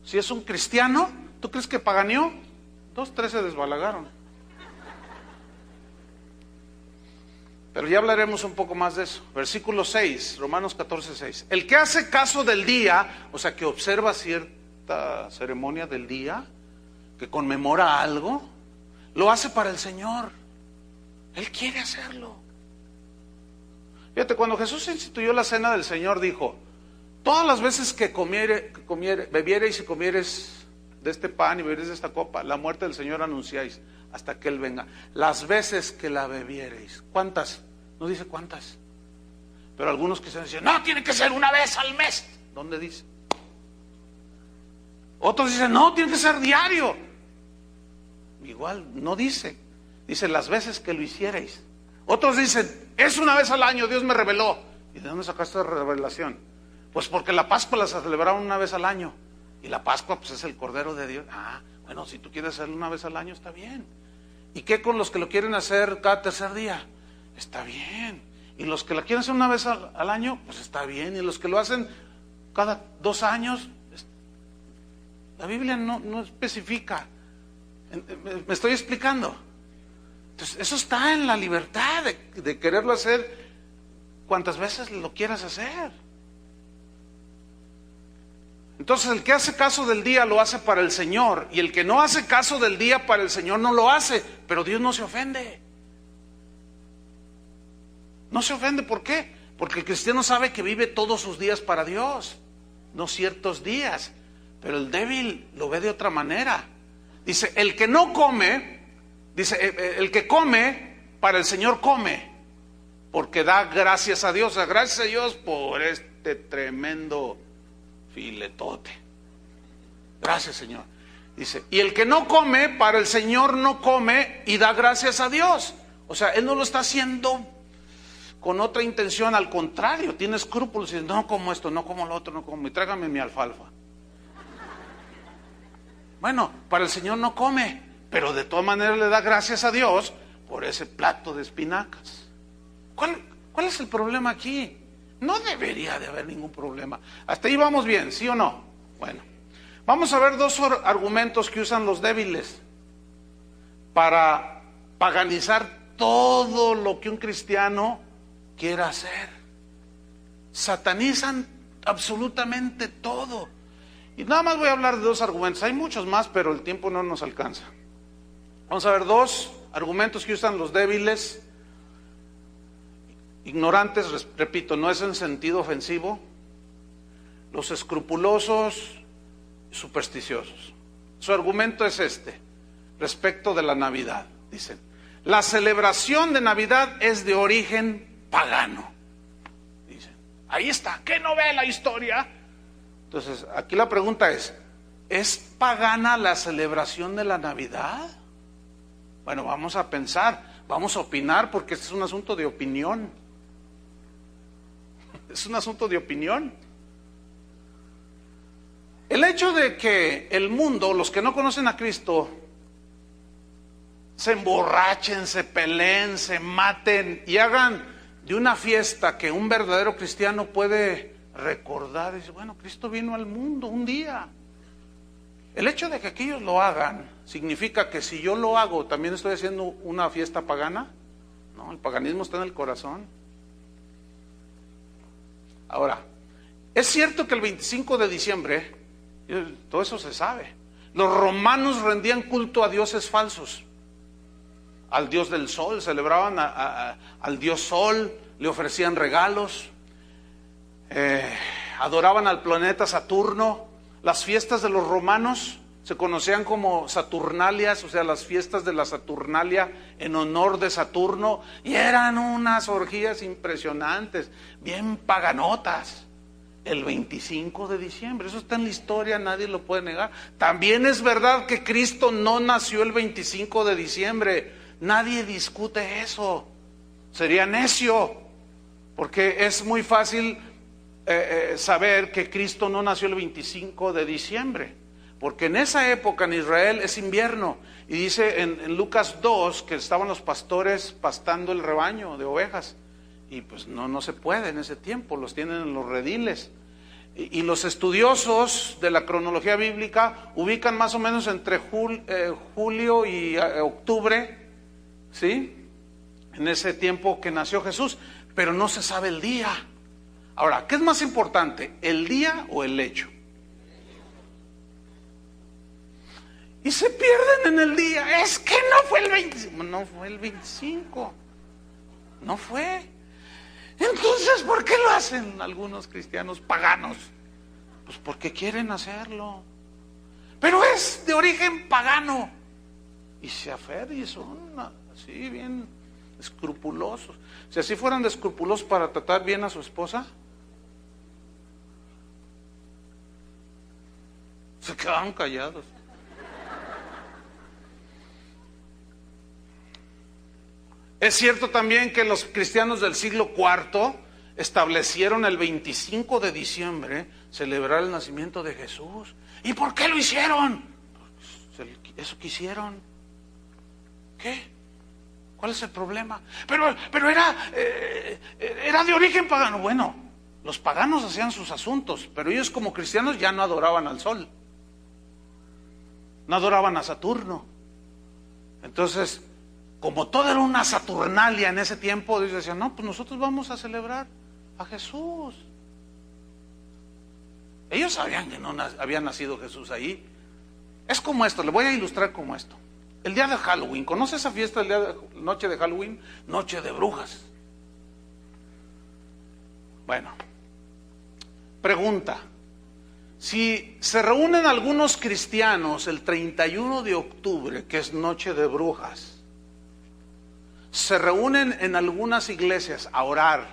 Si es un cristiano, ¿tú crees que paganeó? 2, 3 se desbalagaron. Pero ya hablaremos un poco más de eso. Versículo 6, Romanos 14, 6. El que hace caso del día, o sea, que observa cierta ceremonia del día, que conmemora algo, lo hace para el Señor. Él quiere hacerlo. Fíjate, cuando Jesús instituyó la cena del Señor, dijo, todas las veces que bebiereis y comiereis de este pan y bebiereis de esta copa, la muerte del Señor anunciáis hasta que Él venga. Las veces que la bebiereis. ¿Cuántas? No dice cuántas. Pero algunos quizás dicen, no, tiene que ser una vez al mes. ¿Dónde dice? Otros dicen, no, tiene que ser diario. Igual, no dice. Dice, las veces que lo hicierais. Otros dicen, es una vez al año, Dios me reveló. ¿Y de dónde sacaste la revelación? Pues porque la Pascua la celebraron una vez al año. Y la Pascua pues es el Cordero de Dios. Ah, bueno, si tú quieres hacerlo una vez al año, está bien. ¿Y qué con los que lo quieren hacer cada tercer día? Está bien. Y los que la quieren hacer una vez al año, pues está bien. Y los que lo hacen cada 2 años, la Biblia no especifica. ¿Me estoy explicando? Entonces, eso está en la libertad de quererlo hacer cuantas veces lo quieras hacer. Entonces, el que hace caso del día lo hace para el Señor, y el que no hace caso del día para el Señor no lo hace, pero Dios no se ofende. No se ofende, ¿por qué? Porque el cristiano sabe que vive todos sus días para Dios, no ciertos días. Pero el débil lo ve de otra manera. Dice, el que no come, el que come, para el Señor come, porque da gracias a Dios. O sea, gracias a Dios por este tremendo filetote. Gracias, Señor. Dice, y el que no come, para el Señor no come y da gracias a Dios. O sea, Él no lo está haciendo con otra intención, al contrario, tiene escrúpulos y dice, no como esto, no como lo otro, no como, y trágame mi alfalfa. Bueno, para el Señor no come, pero de todas maneras le da gracias a Dios por ese plato de espinacas. ¿Cuál es el problema aquí? No debería de haber ningún problema. Hasta ahí vamos bien, ¿sí o no? Bueno, vamos a ver 2 argumentos que usan los débiles para paganizar todo lo que un cristiano quiera hacer. Satanizan absolutamente todo. Y nada más voy a hablar de 2 argumentos. Hay muchos más, pero el tiempo no nos alcanza. Vamos a ver 2 argumentos que usan los débiles, ignorantes, repito, no es en sentido ofensivo, los escrupulosos, supersticiosos. Su argumento es este, respecto de la Navidad. Dicen, la celebración de Navidad es de origen pagano. Dicen, ahí está, ¿qué no ve la historia? Entonces, aquí la pregunta ¿es pagana la celebración de la Navidad? Bueno, vamos a pensar, vamos a opinar, porque este es un asunto de opinión. Es un asunto de opinión. El hecho de que el mundo, los que no conocen a Cristo, se emborrachen, se peleen, se maten y hagan de una fiesta que un verdadero cristiano puede recordar, dice, bueno, Cristo vino al mundo un día. El hecho de que aquellos lo hagan significa que si yo lo hago, también estoy haciendo una fiesta pagana. No, el paganismo está en el corazón. Ahora, es cierto que el 25 de diciembre, todo eso se sabe, los romanos rendían culto a dioses falsos. Al dios del sol, celebraban al dios sol, le ofrecían regalos, adoraban al planeta Saturno. Las fiestas de los romanos se conocían como Saturnalias, o sea, las fiestas de la Saturnalia en honor de Saturno, y eran unas orgías impresionantes, bien paganotas. El 25 de diciembre, eso está en la historia, nadie lo puede negar. También es verdad que Cristo no nació el 25 de diciembre, nadie discute eso, sería necio, porque es muy fácil saber que Cristo no nació el 25 de diciembre, porque en esa época en Israel es invierno, y dice en Lucas 2 que estaban los pastores pastando el rebaño de ovejas, y pues no se puede en ese tiempo, los tienen en los rediles. Y los estudiosos de la cronología bíblica ubican más o menos entre julio y octubre, ¿sí? En ese tiempo que nació Jesús, pero no se sabe el día. Ahora, ¿qué es más importante, el día o el hecho? Y se pierden en el día. Es que no fue el 25, no fue el 25, no fue. Entonces, ¿por qué lo hacen algunos cristianos paganos? Pues porque quieren hacerlo. Pero es de origen pagano. Y se aferran y son así bien escrupulosos. Si así fueran de escrupulosos para tratar bien a su esposa, se quedaban callados. Es cierto también que los cristianos del siglo IV establecieron el 25 de diciembre celebrar el nacimiento de Jesús. ¿Y por qué lo hicieron? Eso quisieron. ¿Qué? ¿Cuál es el problema? Pero era de origen pagano. Bueno, los paganos hacían sus asuntos, pero ellos como cristianos ya no adoraban al sol, no adoraban a Saturno. Entonces, como todo era una Saturnalia en ese tiempo, ellos decían, no, pues nosotros vamos a celebrar a Jesús. Ellos sabían que no había nacido Jesús ahí. Es como esto, le voy a ilustrar como esto. El día de Halloween, ¿conoce esa fiesta, noche de Halloween? Noche de brujas. Bueno, pregunta. Si se reúnen algunos cristianos el 31 de octubre, que es noche de brujas, se reúnen en algunas iglesias a orar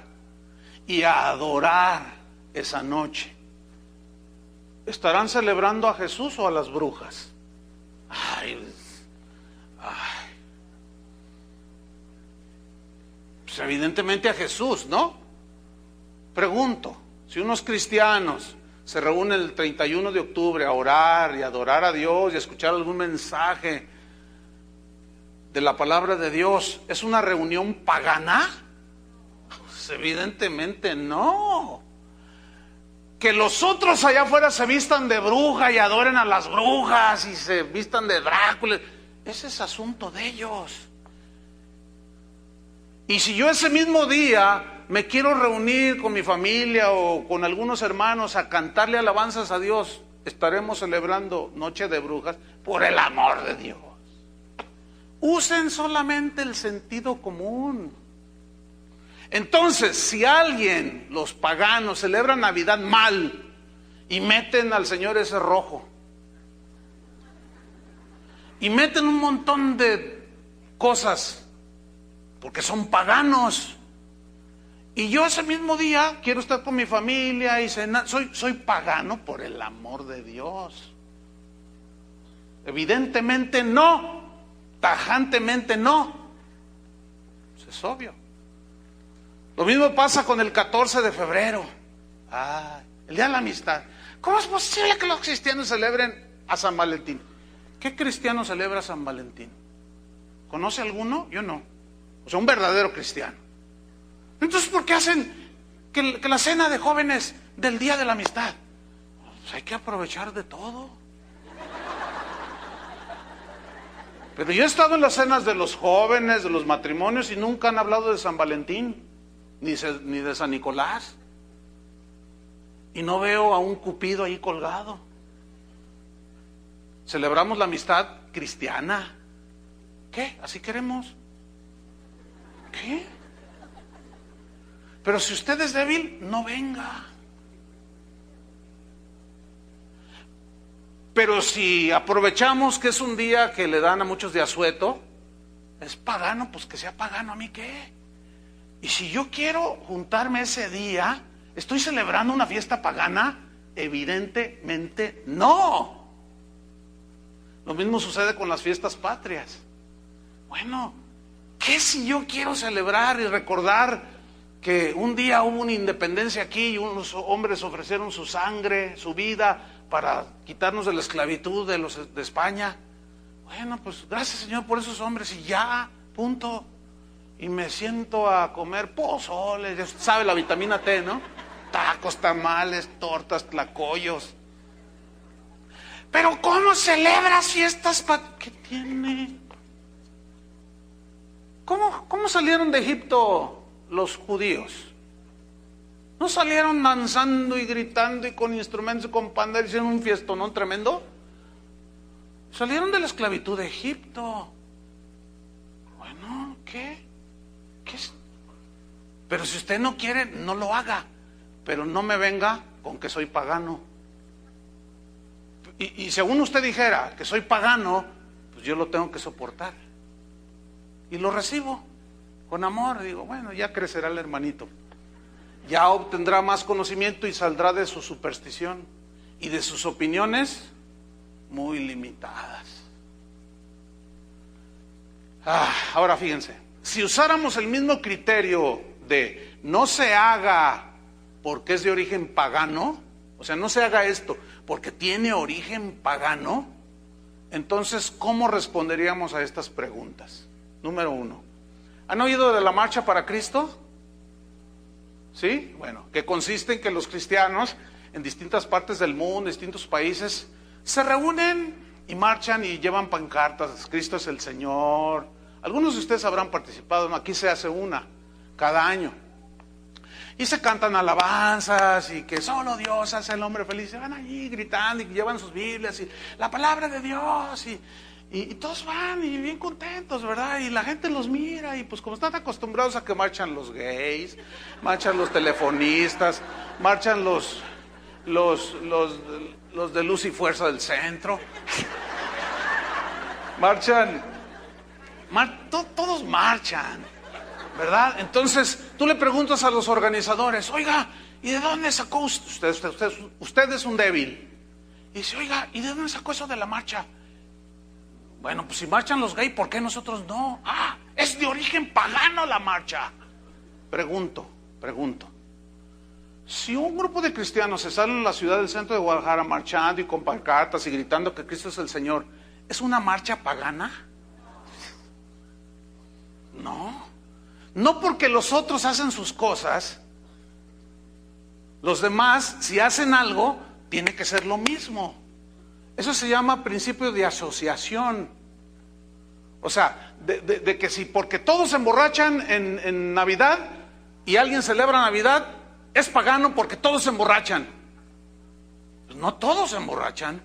y a adorar esa noche, ¿estarán celebrando a Jesús o a las brujas? Pues evidentemente a Jesús, ¿no? Pregunto, si unos cristianos se reúnen el 31 de octubre a orar y adorar a Dios y a escuchar algún mensaje de la palabra de Dios, ¿es una reunión pagana? Pues evidentemente no. Que los otros allá afuera se vistan de bruja y adoren a las brujas y se vistan de Drácula, ese es asunto de ellos. Y si yo ese mismo día me quiero reunir con mi familia o con algunos hermanos a cantarle alabanzas a Dios, estaremos celebrando Noche de Brujas, por el amor de Dios. Usen solamente el sentido común. Entonces, si alguien, los paganos, celebran Navidad mal y meten al Señor ese rojo y meten un montón de cosas porque son paganos, y yo ese mismo día quiero estar con mi familia y cenar, soy pagano por el amor de Dios. Evidentemente no, tajantemente no. Eso es obvio. Lo mismo pasa con el 14 de febrero, el Día de la Amistad. ¿Cómo es posible que los cristianos celebren a San Valentín? ¿Qué cristiano celebra a San Valentín? ¿Conoce alguno? Yo no. O sea, un verdadero cristiano. Entonces, ¿por qué hacen que la cena de jóvenes del Día de la Amistad? Pues hay que aprovechar de todo. Pero yo he estado en las cenas de los jóvenes, de los matrimonios, y nunca han hablado de San Valentín, ni de San Nicolás. Y no veo a un Cupido ahí colgado. Celebramos la amistad cristiana. ¿Qué? ¿Así queremos? ¿Qué? Pero si usted es débil, no venga. Pero si aprovechamos que es un día que le dan a muchos de asueto, es pagano, pues que sea pagano, ¿a mí qué? Y si yo quiero juntarme ese día, ¿estoy celebrando una fiesta pagana? Evidentemente no. Lo mismo sucede con las fiestas patrias. Bueno, ¿qué si yo quiero celebrar y recordar que un día hubo una independencia aquí y unos hombres ofrecieron su sangre, su vida para quitarnos de la esclavitud de España? Bueno, pues gracias, Señor, por esos hombres y ya, punto. Y me siento a comer pozole, ya sabe, la vitamina T, ¿no? Tacos, tamales, tortas, tlacoyos. Pero ¿cómo celebras fiestas? ¿Qué tiene? ¿Cómo salieron de Egipto los judíos? ¿No salieron danzando y gritando y con instrumentos y con panderos, hicieron un fiestonón tremendo? Salieron de la esclavitud de Egipto. Bueno, ¿qué es? Pero si usted no quiere, no lo haga. Pero no me venga con que soy pagano. Y según usted dijera que soy pagano, pues yo lo tengo que soportar. Y lo recibo con amor. Digo, bueno, ya crecerá el hermanito. Ya obtendrá más conocimiento y saldrá de su superstición y de sus opiniones muy limitadas. Ahora fíjense, si usáramos el mismo criterio de no se haga porque es de origen pagano, o sea, no se haga esto porque tiene origen pagano, entonces, ¿cómo responderíamos a estas preguntas? Número 1, ¿han oído de la Marcha para Cristo? ¿Sí? Bueno, que consiste en que los cristianos en distintas partes del mundo, en distintos países, se reúnen y marchan y llevan pancartas, Cristo es el Señor. Algunos de ustedes habrán participado, ¿no? Aquí se hace una cada año. Y se cantan alabanzas y que solo Dios hace al hombre feliz. Se van allí gritando y llevan sus Biblias y la palabra de Dios y todos van y bien contentos, ¿verdad? Y la gente los mira y pues como están acostumbrados a que marchan los gays, marchan los telefonistas, marchan los de Luz y Fuerza del Centro, todos marchan, ¿verdad? Entonces tú le preguntas a los organizadores, oiga, ¿y de dónde sacó usted es un débil? Y dice, oiga, ¿y de dónde sacó eso de la marcha? Bueno, pues si marchan los gays, ¿por qué nosotros no? Es de origen pagano la marcha. Pregunto. Si un grupo de cristianos se sale en la ciudad del centro de Guadalajara marchando y con pancartas y gritando que Cristo es el Señor, ¿es una marcha pagana? No porque los otros hacen sus cosas, los demás, si hacen algo, tiene que ser lo mismo. Eso se llama principio de asociación. O sea, de que si porque todos se emborrachan en Navidad y alguien celebra Navidad, es pagano porque todos se emborrachan. Pues no todos se emborrachan,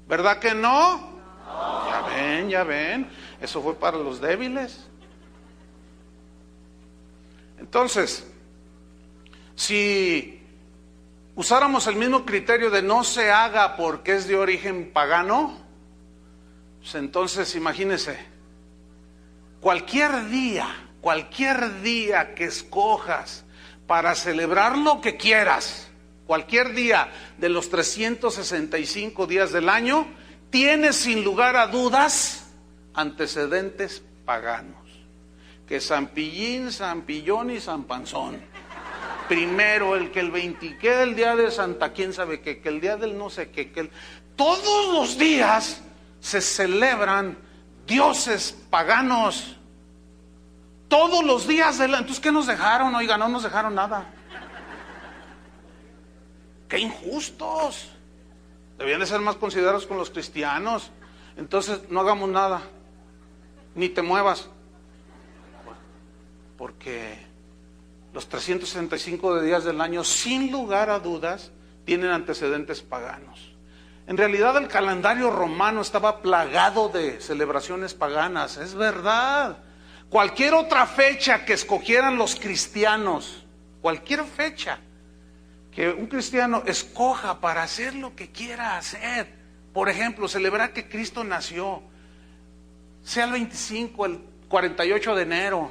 ¿verdad que no? Ya ven, eso fue para los débiles. Entonces, si usáramos el mismo criterio de no se haga porque es de origen pagano, pues entonces imagínese, cualquier día que escojas para celebrar lo que quieras, cualquier día de los 365 días del año, tiene sin lugar a dudas antecedentes paganos. Que San Pillín, San Pillón y San Panzón. Primero el 20, que el día de Santa, quién sabe qué, que el día del no sé qué, todos los días se celebran dioses paganos. Todos los días entonces, ¿qué nos dejaron? Oiga, no nos dejaron nada. ¡Qué injustos! Debían de ser más considerados con los cristianos. Entonces, no hagamos nada. Ni te muevas. Porque los 365 días del año, sin lugar a dudas, tienen antecedentes paganos. En realidad el calendario romano estaba plagado de celebraciones paganas, es verdad. Cualquier otra fecha que escogieran los cristianos, cualquier fecha que un cristiano escoja para hacer lo que quiera hacer, Por ejemplo, celebrar que Cristo nació, sea el 25, el 48 de enero,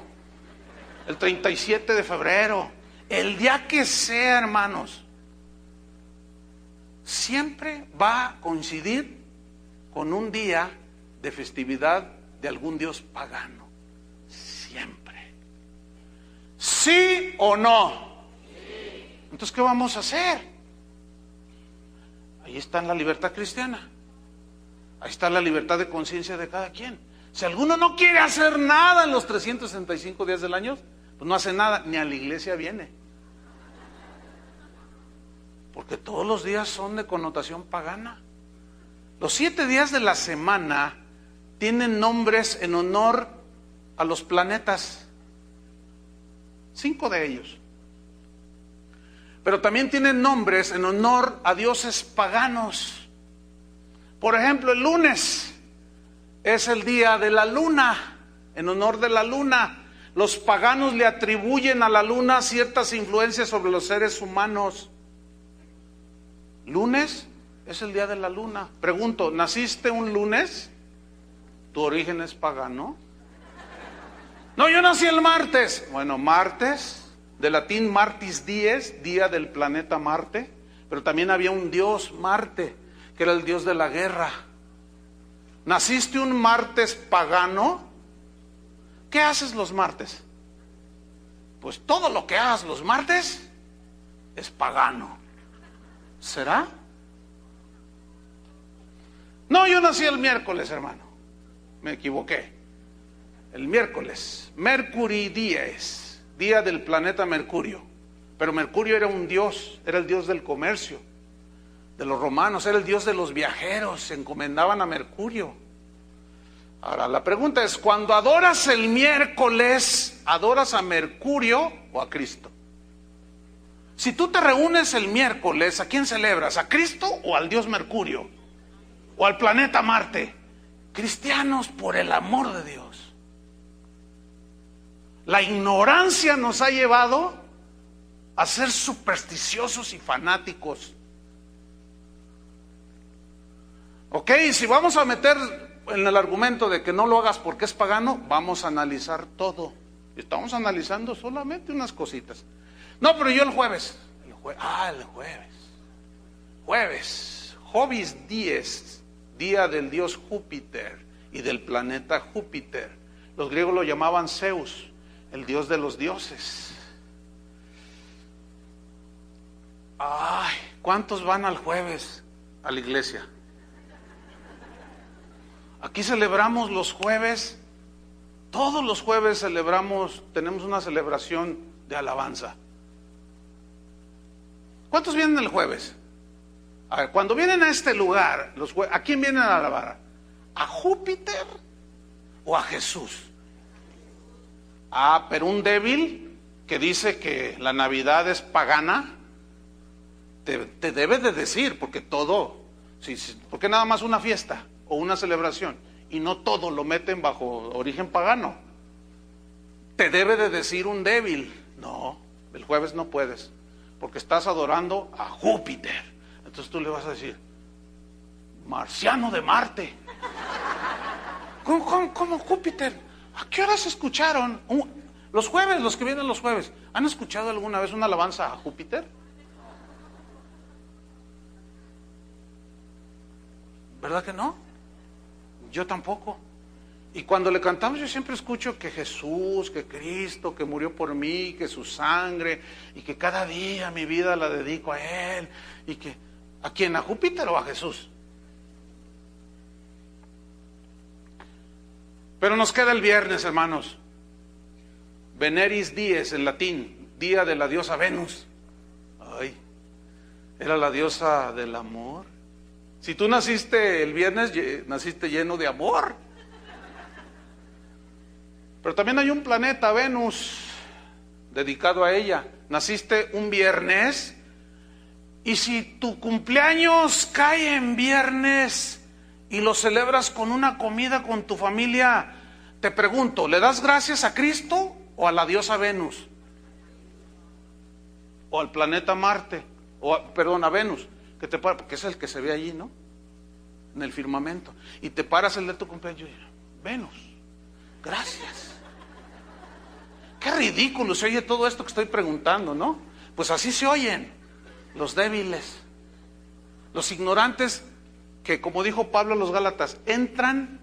el 37 de febrero, el día que sea, hermanos, siempre va a coincidir con un día de festividad de algún dios pagano. Siempre. ¿Sí o no? Entonces, ¿qué vamos a hacer? Ahí está la libertad cristiana. Ahí está la libertad de conciencia de cada quien. Si alguno no quiere hacer nada en los 365 días del año, pues no hace nada, ni a la iglesia viene. Porque todos los días son de connotación pagana. Los 7 días de la semana tienen nombres en honor a los planetas. 5 de ellos. Pero también tienen nombres en honor a dioses paganos. Por ejemplo, el lunes es el día de la luna, en honor de la luna. Los paganos le atribuyen a la luna ciertas influencias sobre los seres humanos. Lunes es el día de la luna. Pregunto, ¿naciste un lunes? ¿Tu origen es pagano? No, yo nací el martes. Bueno, martes, de latín martis dies, día del planeta Marte. Pero también había un dios Marte, que era el dios de la guerra. ¿Naciste un martes pagano? ¿Qué haces los martes? Pues todo lo que hagas los martes es pagano. ¿Será? No, yo nací el miércoles, hermano. Me equivoqué. El miércoles, Mercury Dies, día del planeta Mercurio. Pero Mercurio era un dios, era el dios del comercio, de los romanos, era el dios de los viajeros, se encomendaban a Mercurio. Ahora, la pregunta es, cuando adoras el miércoles, ¿adoras a Mercurio o a Cristo? Si tú te reúnes el miércoles, ¿a quién celebras? ¿A Cristo o al dios Mercurio? ¿O al planeta Marte? Cristianos, por el amor de Dios. La ignorancia nos ha llevado a ser supersticiosos y fanáticos. Ok, si vamos a meter en el argumento de que no lo hagas porque es pagano, vamos a analizar todo. Estamos analizando solamente unas cositas. No, pero yo el jueves. El jueves. Jueves. Hobbies 10, día del dios Júpiter y del planeta Júpiter. Los griegos lo llamaban Zeus, el dios de los dioses. Ay, ¿cuántos van al jueves a la iglesia? Aquí celebramos los jueves, todos los jueves celebramos, tenemos una celebración de alabanza. ¿Cuántos vienen el jueves? A ver, cuando vienen a este lugar, ¿a quién vienen a alabar? ¿A Júpiter o a Jesús? Ah, pero un débil que dice que la Navidad es pagana, te debe de decir, porque todo, porque nada más una fiesta o una celebración, y no todo lo meten bajo origen pagano. Te debe de decir un débil, no, el jueves no puedes, porque estás adorando a Júpiter. Entonces tú le vas a decir, marciano de Marte. ¿Cómo Júpiter? ¿A qué horas escucharon? Los jueves, los que vienen los jueves, ¿han escuchado alguna vez una alabanza a Júpiter? ¿Verdad que no? Yo tampoco. Y cuando le cantamos yo siempre escucho que Jesús, que Cristo, que murió por mí, que su sangre, y que cada día mi vida la dedico a Él, y que, ¿a quién? ¿A Júpiter o a Jesús? Pero nos queda el viernes, hermanos. Veneris dies en latín, día de la diosa Venus. Ay, era la diosa del amor. Si tú naciste el viernes, naciste lleno de amor. Pero también hay un planeta, Venus, dedicado a ella. Naciste un viernes, y si tu cumpleaños cae en viernes y lo celebras con una comida con tu familia, te pregunto, ¿le das gracias a Cristo o a la diosa Venus? O al planeta Marte, a Venus, porque es el que se ve allí, ¿no? en el firmamento. Y te paras el de tu cumpleaños. Venus, gracias. Qué ridículo se oye todo esto que estoy preguntando, ¿no? Pues así se oyen los débiles, los ignorantes que, como dijo Pablo a los Gálatas, entran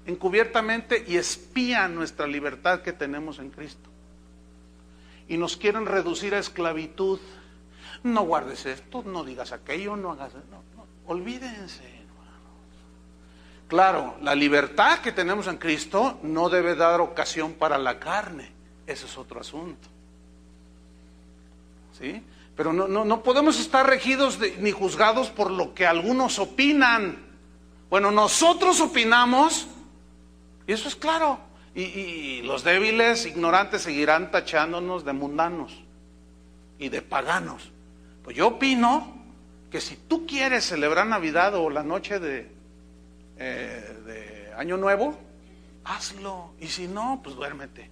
encubiertamente y espían nuestra libertad que tenemos en Cristo. Y nos quieren reducir a esclavitud. No guardes esto, no digas aquello, no hagas eso. No. Olvídense, hermanos. Claro, la libertad que tenemos en Cristo no debe dar ocasión para la carne. Ese es otro asunto. ¿Sí? Pero no podemos estar regidos ni juzgados por lo que algunos opinan. Bueno, nosotros opinamos, y eso es claro. Y los débiles, ignorantes, seguirán tachándonos de mundanos y de paganos. Pues yo opino que si tú quieres celebrar Navidad o la noche de Año Nuevo, hazlo. Y si no, pues duérmete.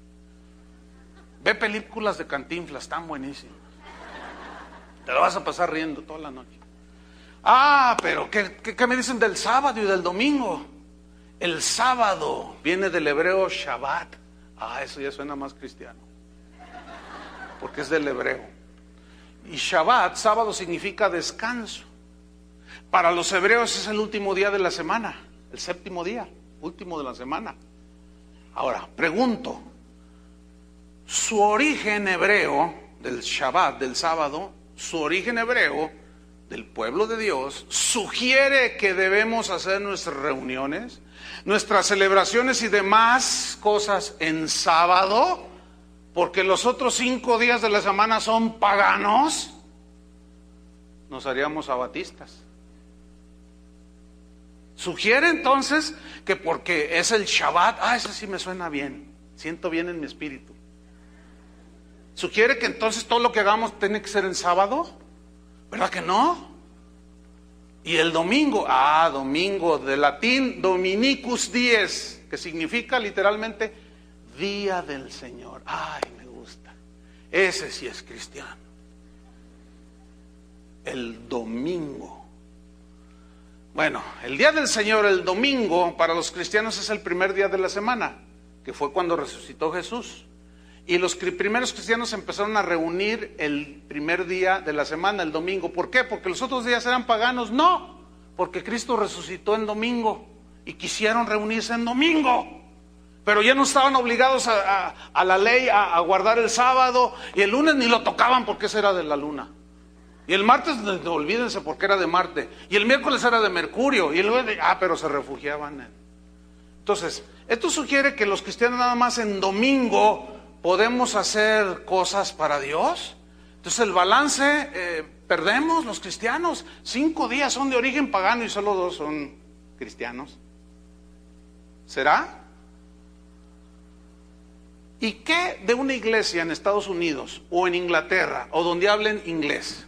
Ve películas de Cantinflas, están buenísimas. Te lo vas a pasar riendo toda la noche. Pero ¿qué me dicen del sábado y del domingo? El sábado viene del hebreo Shabbat. Eso ya suena más cristiano, porque es del hebreo. Y Shabbat, sábado, significa descanso. Para los hebreos es el último día de la semana, el séptimo día, último de la semana. Ahora, pregunto, su origen hebreo del Shabbat, del sábado, su origen hebreo del pueblo de Dios, sugiere que debemos hacer nuestras reuniones, nuestras celebraciones y demás cosas en sábado, porque los otros 5 días de la semana son paganos. Nos haríamos sabatistas. Sugiere entonces que porque es el Shabbat, eso sí me suena bien, siento bien en mi espíritu. Sugiere que entonces todo lo que hagamos tiene que ser en sábado, ¿verdad que no? Y el domingo, domingo, de latín Dominicus dies, que significa literalmente día del Señor. Me gusta. Ese sí es cristiano. El domingo. Bueno, el día del Señor, el domingo, para los cristianos es el primer día de la semana, que fue cuando resucitó Jesús. Y los primeros cristianos empezaron a reunir el primer día de la semana, el domingo. ¿Por qué? ¿Porque los otros días eran paganos? No, porque Cristo resucitó en domingo y quisieron reunirse en domingo. Pero ya no estaban obligados a la ley a guardar el sábado, y el lunes ni lo tocaban porque ese era de la luna. Y el martes, olvídense, porque era de Marte. Y el miércoles era de Mercurio. Y el jueves, pero se refugiaban. Entonces, esto sugiere que los cristianos nada más en domingo podemos hacer cosas para Dios. Entonces el balance, perdemos los cristianos. 5 días son de origen pagano y solo 2 son cristianos. ¿Será? ¿Y qué de una iglesia en Estados Unidos o en Inglaterra o donde hablen inglés?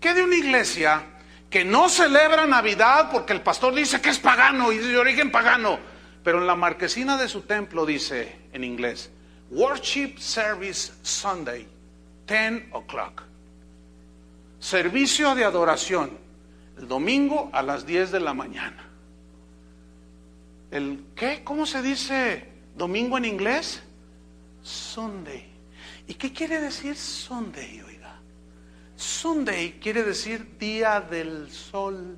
¿Qué de una iglesia que no celebra Navidad porque el pastor dice que es pagano y de origen pagano, pero en la marquesina de su templo dice en inglés: Worship Service Sunday, 10 o'clock. Servicio de adoración, el domingo a las 10 de la mañana. ¿El qué? ¿Cómo se dice domingo en inglés? Sunday. ¿Y qué quiere decir Sunday, oiga? Sunday quiere decir día del sol.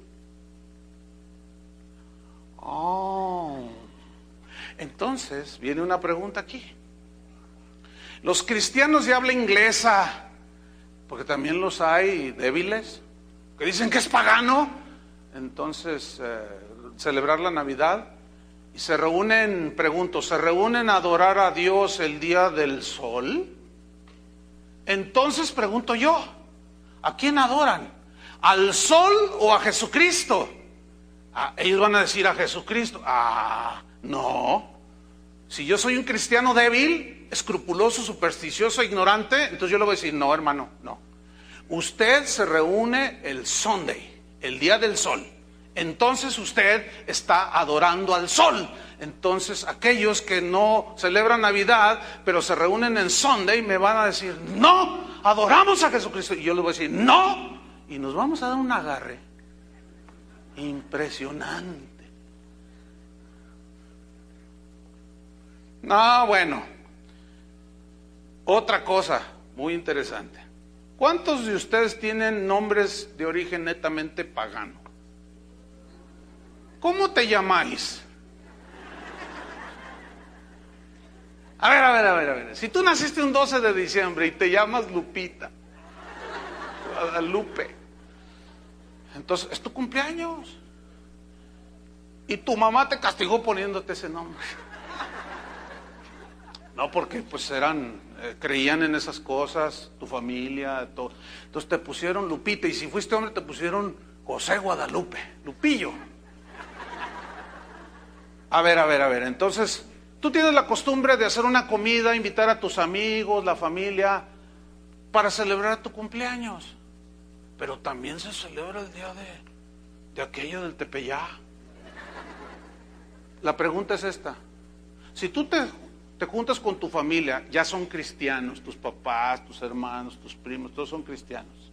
Entonces viene una pregunta aquí. Los cristianos de habla inglesa, porque también los hay débiles, que dicen que es pagano, entonces celebrar la Navidad, y se reúnen, pregunto, ¿se reúnen a adorar a Dios el día del sol? Entonces pregunto yo, ¿a quién adoran? ¿Al sol o a Jesucristo? Ellos van a decir a Jesucristo. No. Si yo soy un cristiano débil, escrupuloso, supersticioso, ignorante, entonces yo le voy a decir: no, hermano, no. Usted se reúne el Sunday, el día del sol. Entonces usted está adorando al sol. Entonces aquellos que no celebran Navidad, pero se reúnen en Sunday, me van a decir: no, adoramos a Jesucristo. Y yo les voy a decir: no. Y nos vamos a dar un agarre. Impresionante. No, bueno. Otra cosa muy interesante. ¿Cuántos de ustedes tienen nombres de origen netamente pagano? ¿Cómo te llamáis? A ver. Si tú naciste un 12 de diciembre y te llamas Lupita, Guadalupe, entonces es tu cumpleaños. Y tu mamá te castigó poniéndote ese nombre. No, porque pues creían en esas cosas, tu familia, todo. Entonces te pusieron Lupita, y si fuiste hombre te pusieron José Guadalupe, Lupillo. A ver, entonces tú tienes la costumbre de hacer una comida, invitar a tus amigos, la familia, para celebrar tu cumpleaños. Pero también se celebra el día de aquello del Tepeyá. La pregunta es esta: si tú te juntas con tu familia, ya son cristianos, tus papás, tus hermanos, tus primos, todos son cristianos,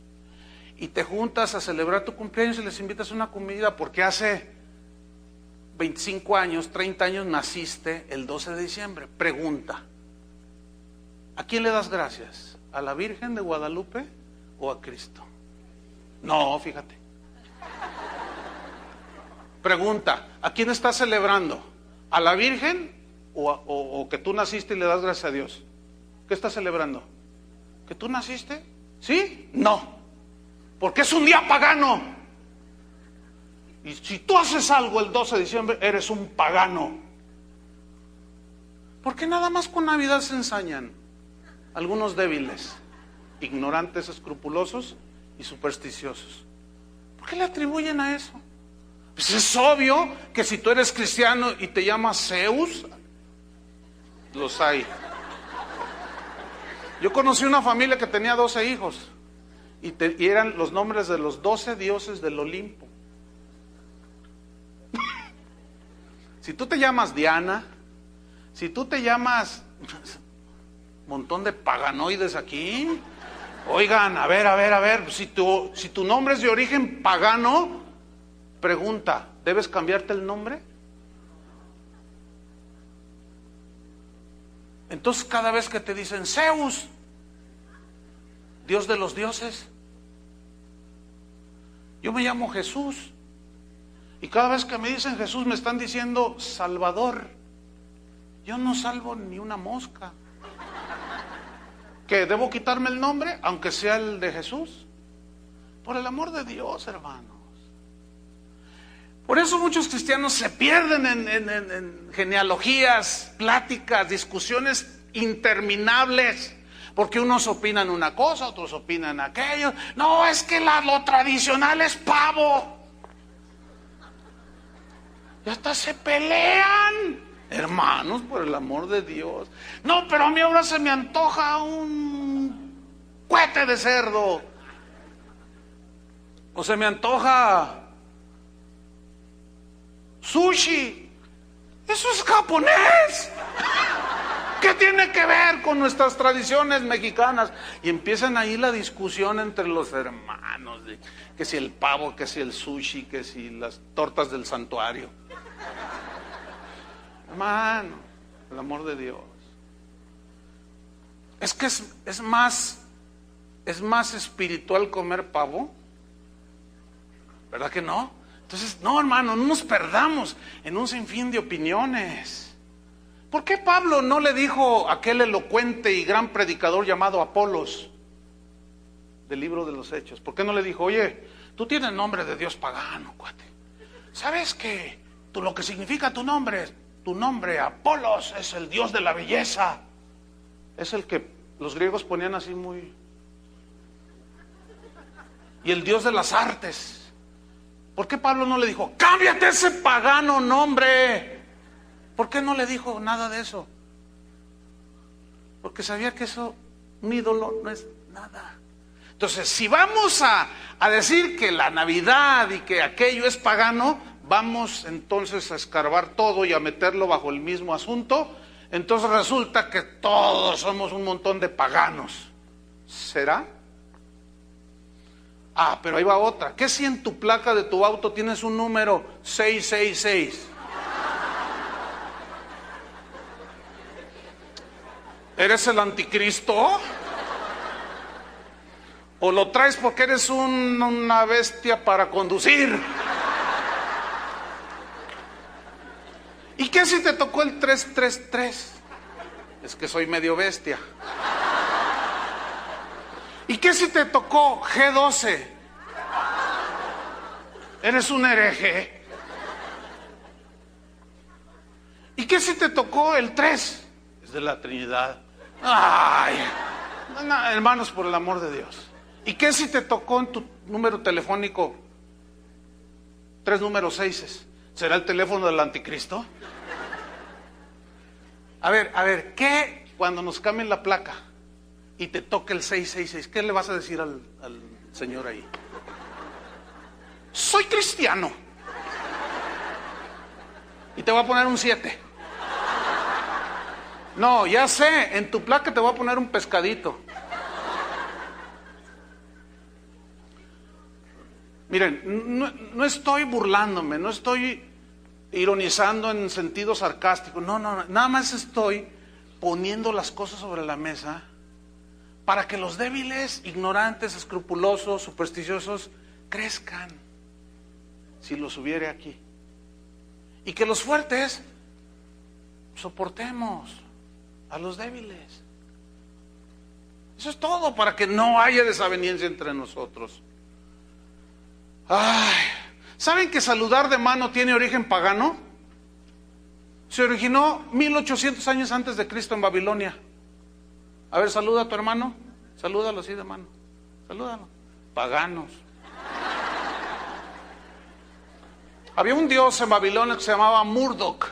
y te juntas a celebrar tu cumpleaños y les invitas a una comida porque hace 25 años, 30 años naciste el 12 de diciembre. Pregunta: ¿a quién le das gracias? ¿A la Virgen de Guadalupe o a Cristo? No, fíjate. Pregunta: ¿a quién estás celebrando? ¿A la Virgen o que tú naciste y le das gracias a Dios? ¿Qué estás celebrando? ¿Que tú naciste? ¿Sí? No, porque es un día pagano. Y si tú haces algo el 12 de diciembre, eres un pagano. ¿Por qué nada más con Navidad se ensañan algunos débiles, ignorantes, escrupulosos y supersticiosos? ¿Por qué le atribuyen a eso? Pues es obvio que si tú eres cristiano y te llamas Zeus, los hay. Yo conocí una familia que tenía 12 hijos y eran los nombres de los 12 dioses del Olimpo. Si tú te llamas Diana, si tú te llamas montón de paganoides aquí, oigan, a ver, si tu nombre es de origen pagano, pregunta, ¿debes cambiarte el nombre? Entonces cada vez que te dicen Zeus, Dios de los dioses, yo me llamo Jesús, y cada vez que me dicen Jesús me están diciendo Salvador. Yo no salvo ni una mosca. ¿Qué? ¿Debo quitarme el nombre aunque sea el de Jesús? Por el amor de Dios, hermanos. Por eso muchos cristianos se pierden en genealogías, pláticas, discusiones interminables, porque unos opinan una cosa, otros opinan aquello. No, es que lo tradicional es pavo. Y hasta se pelean, hermanos, por el amor de Dios. No, pero a mí ahora se me antoja un cohete de cerdo, o se me antoja sushi. Eso es japonés. ¿Qué tiene que ver con nuestras tradiciones mexicanas? Y empiezan ahí la discusión entre los hermanos de que si el pavo, que si el sushi, que si las tortas del santuario. Hermano, el amor de Dios. Es que es más espiritual comer pavo, ¿verdad que no? Entonces, no, hermano, no nos perdamos en un sinfín de opiniones. ¿Por qué Pablo no le dijo a aquel elocuente y gran predicador llamado Apolos del libro de los Hechos? ¿Por qué no le dijo, oye, tú tienes nombre de Dios pagano, cuate? ¿Sabes qué? Lo que significa tu nombre, Apolos, es el Dios de la belleza. Es el que los griegos ponían así muy... Y el Dios de las artes. ¿Por qué Pablo no le dijo, cámbiate ese pagano nombre? ¿Por qué no le dijo nada de eso? Porque sabía que eso, un ídolo, no es nada. Entonces, si vamos a decir que la Navidad y que aquello es pagano, vamos entonces a escarbar todo y a meterlo bajo el mismo asunto. Entonces resulta que todos somos un montón de paganos. ¿Será? Ah, pero ahí va otra. ¿Qué si en tu placa de tu auto tienes un número 666? ¿Eres el anticristo? ¿O lo traes porque eres una bestia para conducir? ¿Y qué si te tocó el 333? Es que soy medio bestia. ¿Y qué si te tocó G12? Eres un hereje. ¿Y qué si te tocó el 3? Es de la Trinidad. Ay, no, hermanos, por el amor de Dios. ¿Y qué si te tocó en tu número telefónico 3 números 6? ¿Será el teléfono del anticristo? A ver, ¿qué cuando nos cambien la placa y te toque el 666? ¿Qué le vas a decir al señor ahí? Soy cristiano. Y te voy a poner un 7. No, ya sé, en tu placa te voy a poner un pescadito. Miren, no estoy burlándome, no estoy ironizando en sentido sarcástico, no, nada más estoy poniendo las cosas sobre la mesa para que los débiles, ignorantes, escrupulosos, supersticiosos crezcan, si los hubiere aquí, y que los fuertes soportemos a los débiles. Eso es todo, para que no haya desaveniencia entre nosotros. Ay, ¿saben que saludar de mano tiene origen pagano? Se originó 1800 años antes de Cristo en Babilonia. A ver, saluda a tu hermano. Salúdalo así de mano. Salúdalo. Paganos. Había un dios en Babilonia que se llamaba Murdoch.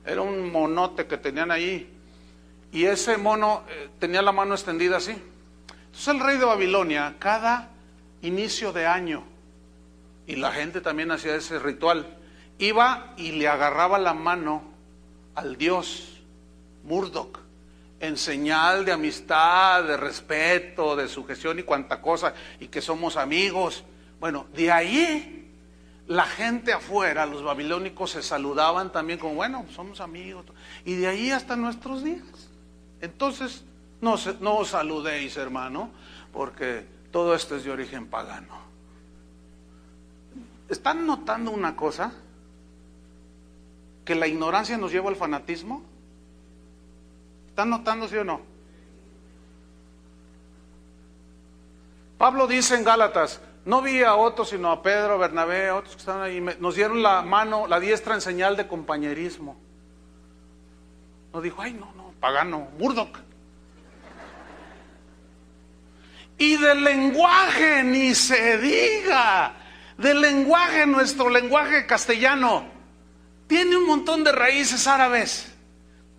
Era un monote que tenían ahí. Y ese mono tenía la mano extendida así. Entonces el rey de Babilonia, cada inicio de año, y la gente también hacía ese ritual, iba y le agarraba la mano al dios Murdoch, en señal de amistad, de respeto, de sujeción y cuanta cosa, y que somos amigos. Bueno, de ahí la gente afuera, los babilónicos, se saludaban también como, bueno, somos amigos, y de ahí hasta nuestros días. Entonces, no os saludéis, hermano, porque todo esto es de origen pagano. ¿Están notando una cosa? ¿Que la ignorancia nos lleva al fanatismo? ¿Están notando, sí o no? Pablo dice en Gálatas, no vi a otros sino a Pedro, a Bernabé, a otros que estaban ahí, nos dieron la mano, la diestra en señal de compañerismo. No dijo, ay, no, pagano, Murdoch. Y del lenguaje ni se diga. Del lenguaje, nuestro lenguaje castellano tiene un montón de raíces árabes.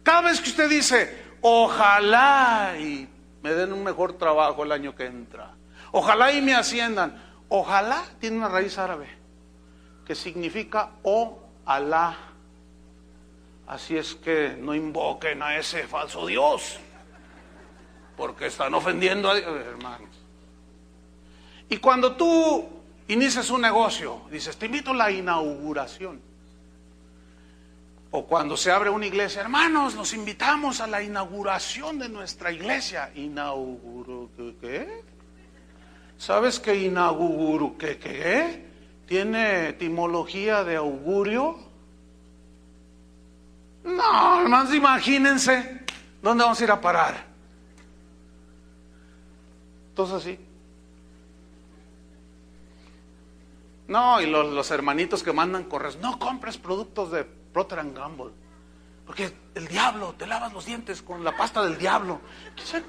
Cada vez que usted dice, ojalá y me den un mejor trabajo el año que entra, ojalá y me asciendan, ojalá tiene una raíz árabe que significa oh Alá. Así es que no invoquen a ese falso Dios, porque están ofendiendo a Dios, hermanos. Y cuando tú inicias un negocio, dices, te invito a la inauguración. O cuando se abre una iglesia, hermanos, los invitamos a la inauguración de nuestra iglesia. ¿Inauguro qué? ¿Sabes qué inauguro qué? ¿Tiene etimología de augurio? No, hermanos, imagínense dónde vamos a ir a parar. Entonces sí. No, y los hermanitos que mandan correos, no compres productos de Procter & Gamble, porque el diablo, te lavas los dientes con la pasta del diablo. ¿Quién sabe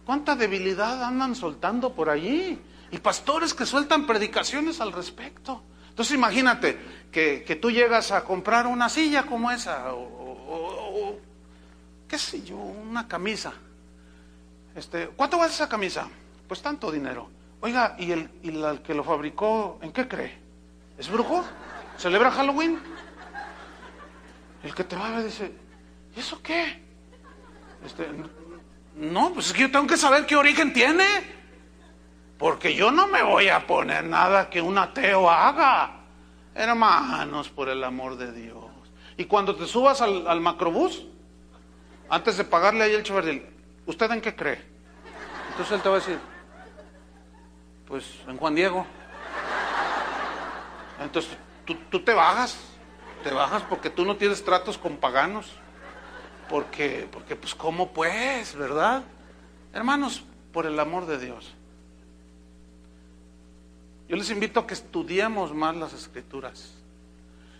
cuánta debilidad andan soltando por allí? Y pastores que sueltan predicaciones al respecto. Entonces imagínate que tú llegas a comprar una silla como esa, o qué sé yo, una camisa. ¿Cuánto vale esa camisa? Pues tanto dinero. Oiga, ¿y el que lo fabricó, en qué cree? ¿Es brujo? ¿Celebra Halloween? El que te va a ver dice, ¿y eso qué? No, pues es que yo tengo que saber qué origen tiene. Porque yo no me voy a poner nada que un ateo haga. Hermanos, por el amor de Dios. Y cuando te subas al macrobús, antes de pagarle ahí el chofer, dile, ¿usted en qué cree? Entonces él te va a decir, pues en Juan Diego. Entonces tú te bajas porque tú no tienes tratos con paganos. Porque pues ¿cómo pues, verdad? Hermanos, por el amor de Dios. Yo les invito a que estudiemos más las Escrituras,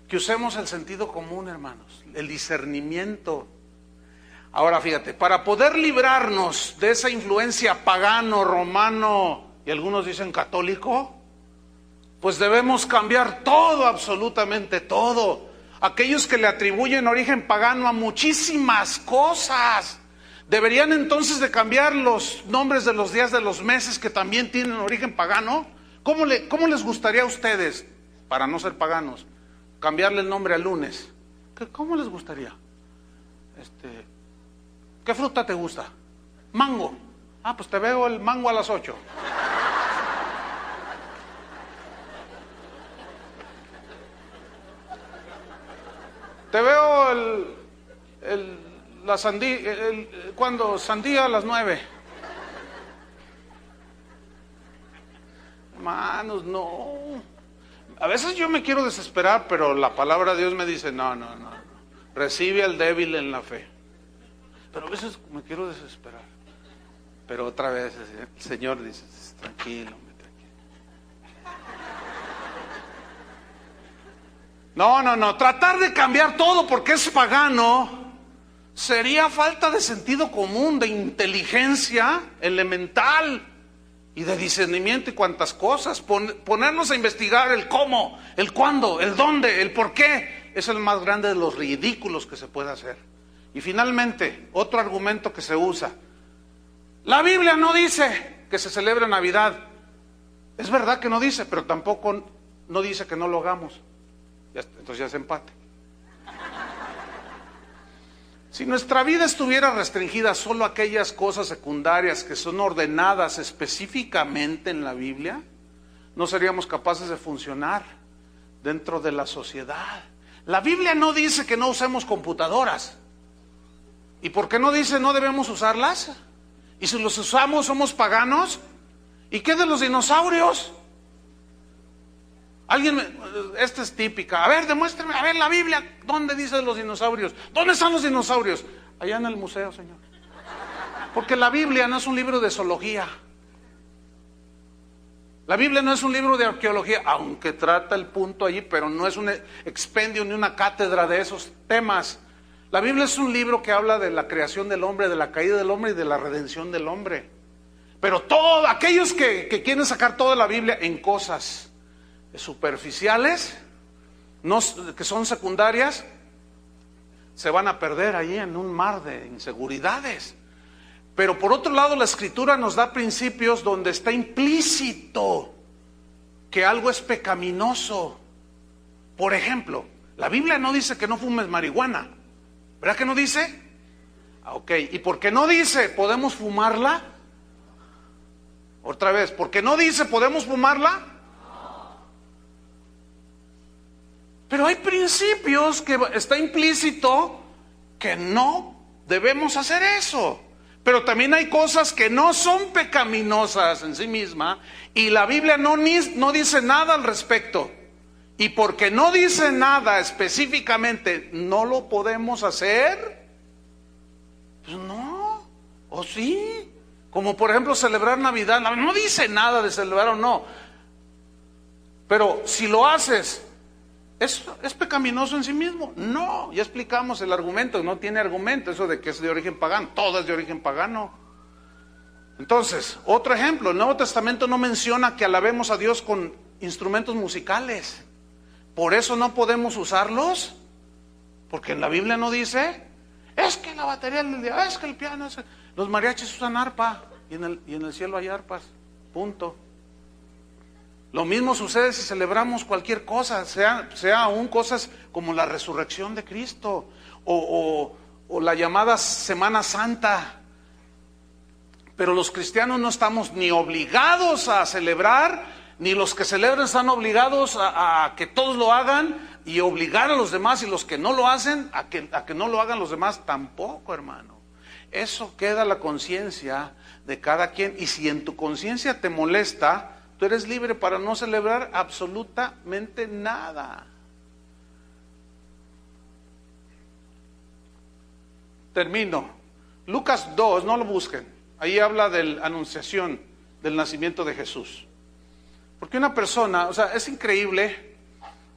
que usemos el sentido común, hermanos, el discernimiento. Ahora fíjate, para poder librarnos de esa influencia pagano, romano y algunos dicen católico, pues debemos cambiar todo, absolutamente todo. Aquellos que le atribuyen origen pagano a muchísimas cosas, deberían entonces de cambiar los nombres de los días de los meses que también tienen origen pagano. ¿Cómo les gustaría a ustedes, para no ser paganos, cambiarle el nombre al lunes? ¿Cómo les gustaría? ¿Qué fruta te gusta? Mango. Ah, pues te veo el mango a las 8. Te veo la sandía, sandía a las 9. Hermanos, no. A veces yo me quiero desesperar, pero la palabra de Dios me dice, no. Recibe al débil en la fe. Pero a veces me quiero desesperar. Pero otra vez el Señor dice, tranquilo, tranquilo. No. Tratar de cambiar todo porque es pagano sería falta de sentido común, de inteligencia elemental y de discernimiento y cuantas cosas. Ponernos a investigar el cómo, el cuándo, el dónde, el por qué, es el más grande de los ridículos que se puede hacer. Y finalmente, otro argumento que se usa. La Biblia no dice que se celebre Navidad. Es verdad que no dice, pero tampoco no dice que no lo hagamos. Entonces ya es empate. Si nuestra vida estuviera restringida solo a aquellas cosas secundarias que son ordenadas específicamente en la Biblia, no seríamos capaces de funcionar dentro de la sociedad. La Biblia no dice que no usemos computadoras. ¿Y por qué no dice no debemos usarlas? Y si los usamos somos paganos. ¿Y qué de los dinosaurios? Esta es típica. A ver, demuéstrame, a ver la Biblia, ¿dónde dice los dinosaurios? ¿Dónde están los dinosaurios? Allá en el museo, Señor. Porque la Biblia no es un libro de zoología. La Biblia no es un libro de arqueología, aunque trata el punto allí, pero no es un expendio ni una cátedra de esos temas. La Biblia es un libro que habla de la creación del hombre, de la caída del hombre y de la redención del hombre. Pero todos aquellos que quieren sacar toda la Biblia en cosas superficiales, que son secundarias, se van a perder ahí en un mar de inseguridades. Pero por otro lado, la Escritura nos da principios donde está implícito que algo es pecaminoso. Por ejemplo, la Biblia no dice que no fumes marihuana. ¿Verdad que no dice? Ok, ¿y por qué no dice podemos fumarla? Otra vez, ¿por qué no dice podemos fumarla? Pero hay principios que está implícito que no debemos hacer eso. Pero también hay cosas que no son pecaminosas en sí misma y la Biblia no dice nada al respecto. Y porque no dice nada específicamente, ¿no lo podemos hacer? Pues no, ¿o sí? Como por ejemplo celebrar Navidad, no dice nada de celebrar o no. Pero si lo haces, ¿es pecaminoso en sí mismo? No, ya explicamos el argumento, no tiene argumento eso de que es de origen pagano, todo es de origen pagano. Entonces, otro ejemplo, el Nuevo Testamento no menciona que alabemos a Dios con instrumentos musicales. Por eso no podemos usarlos, porque en la Biblia no dice, es que la batería, es que el piano, los mariachis usan arpa, y en el cielo hay arpas, punto. Lo mismo sucede si celebramos cualquier cosa, sea aún cosas como la resurrección de Cristo, o la llamada Semana Santa. Pero los cristianos no estamos ni obligados a celebrar, ni los que celebran están obligados a que todos lo hagan y obligar a los demás, y los que no lo hacen a que no lo hagan los demás tampoco, hermano. Eso queda a la conciencia de cada quien, y si en tu conciencia te molesta, tú eres libre para no celebrar absolutamente nada. Termino. Lucas 2, no lo busquen. Ahí habla de la anunciación del nacimiento de Jesús. Porque una persona, o sea, es increíble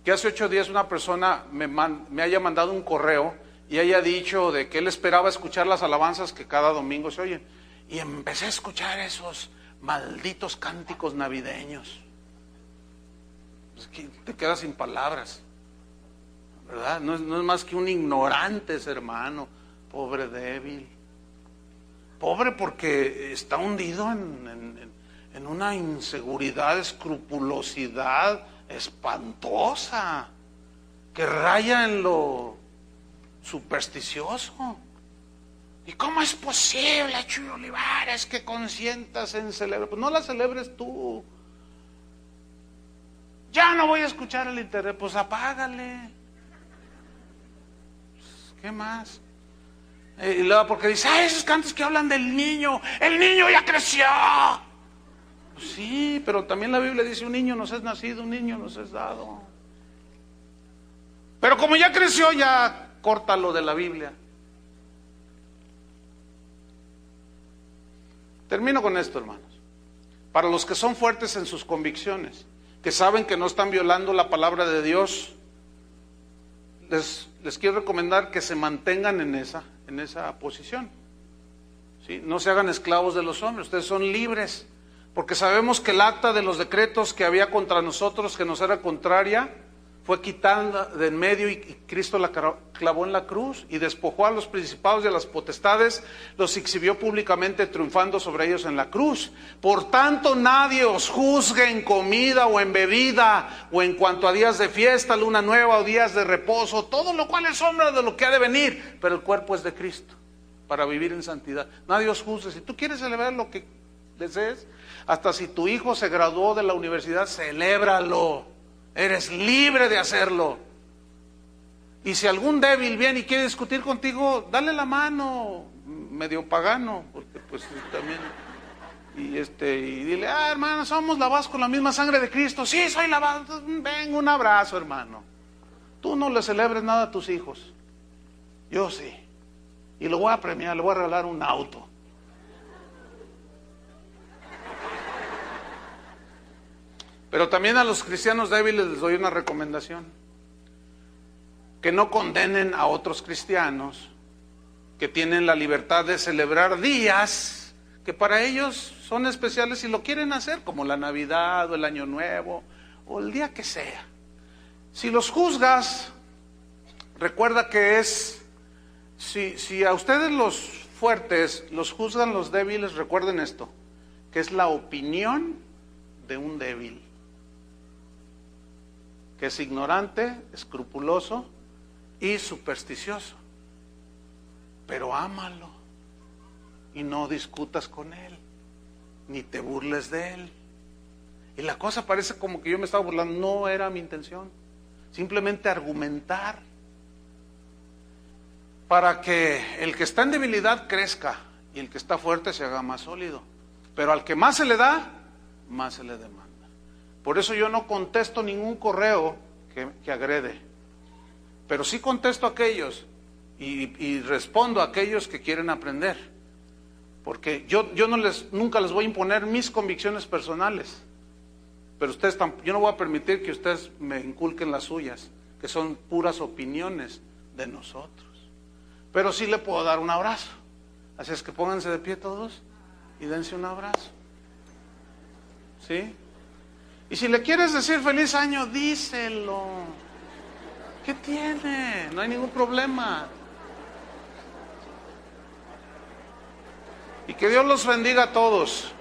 que hace 8 días una persona me haya mandado un correo y haya dicho de que él esperaba escuchar las alabanzas que cada domingo se oyen. Y empecé a escuchar esos malditos cánticos navideños. Pues que te quedas sin palabras, ¿verdad? No es más que un ignorante ese hermano, pobre débil. Pobre porque está hundido en una inseguridad, escrupulosidad espantosa, que raya en lo supersticioso. ¿Y cómo es posible, Chuy Olivares, que consientas en celebrar? Pues no la celebres tú. Ya no voy a escuchar el internet, pues apágale. Pues, ¿qué más? Y luego porque dice, esos cantos que hablan del niño, el niño ya creció. Pues sí, pero también la Biblia dice, un niño nos es nacido, un niño nos es dado. Pero como ya creció, ya córtalo de la Biblia. Termino con esto, hermanos. Para los que son fuertes en sus convicciones, que saben que no están violando la palabra de Dios, les quiero recomendar que se mantengan en esa posición. ¿Sí? No se hagan esclavos de los hombres, ustedes son libres, porque sabemos que el acta de los decretos que había contra nosotros, que nos era contraria, fue quitada de en medio y Cristo la clavó en la cruz y despojó a los principados y a las potestades, los exhibió públicamente triunfando sobre ellos en la cruz. Por tanto, nadie os juzgue en comida o en bebida o en cuanto a días de fiesta, luna nueva o días de reposo, todo lo cual es sombra de lo que ha de venir, pero el cuerpo es de Cristo para vivir en santidad. Nadie os juzgue. Si tú quieres celebrar lo que desees, hasta si tu hijo se graduó de la universidad, celébralo. Eres libre de hacerlo. Y si algún débil viene y quiere discutir contigo, dale la mano, medio pagano, porque pues también, y dile, hermano, somos lavados con la misma sangre de Cristo. Sí, soy lavado. Ven, un abrazo, hermano. Tú no le celebres nada a tus hijos. Yo sí. Y lo voy a premiar, le voy a regalar un auto. Pero también a los cristianos débiles les doy una recomendación: que no condenen a otros cristianos que tienen la libertad de celebrar días que para ellos son especiales y lo quieren hacer, como la Navidad o el Año Nuevo o el día que sea. Si los juzgas, recuerda que si a ustedes los fuertes los juzgan los débiles, recuerden esto, que es la opinión de un débil, que es ignorante, escrupuloso y supersticioso. Pero ámalo y no discutas con él, ni te burles de él. Y la cosa parece como que yo me estaba burlando. No era mi intención, simplemente argumentar para que el que está en debilidad crezca y el que está fuerte se haga más sólido. Pero al que más se le da, más se le demanda. Por eso yo no contesto ningún correo que agrede, pero sí contesto a aquellos y respondo a aquellos que quieren aprender, porque yo nunca les voy a imponer mis convicciones personales, pero yo no voy a permitir que ustedes me inculquen las suyas, que son puras opiniones de nosotros. Pero sí le puedo dar un abrazo, así es que pónganse de pie todos y dense un abrazo, ¿sí? Y si le quieres decir feliz año, díselo. ¿Qué tiene? No hay ningún problema. Y que Dios los bendiga a todos.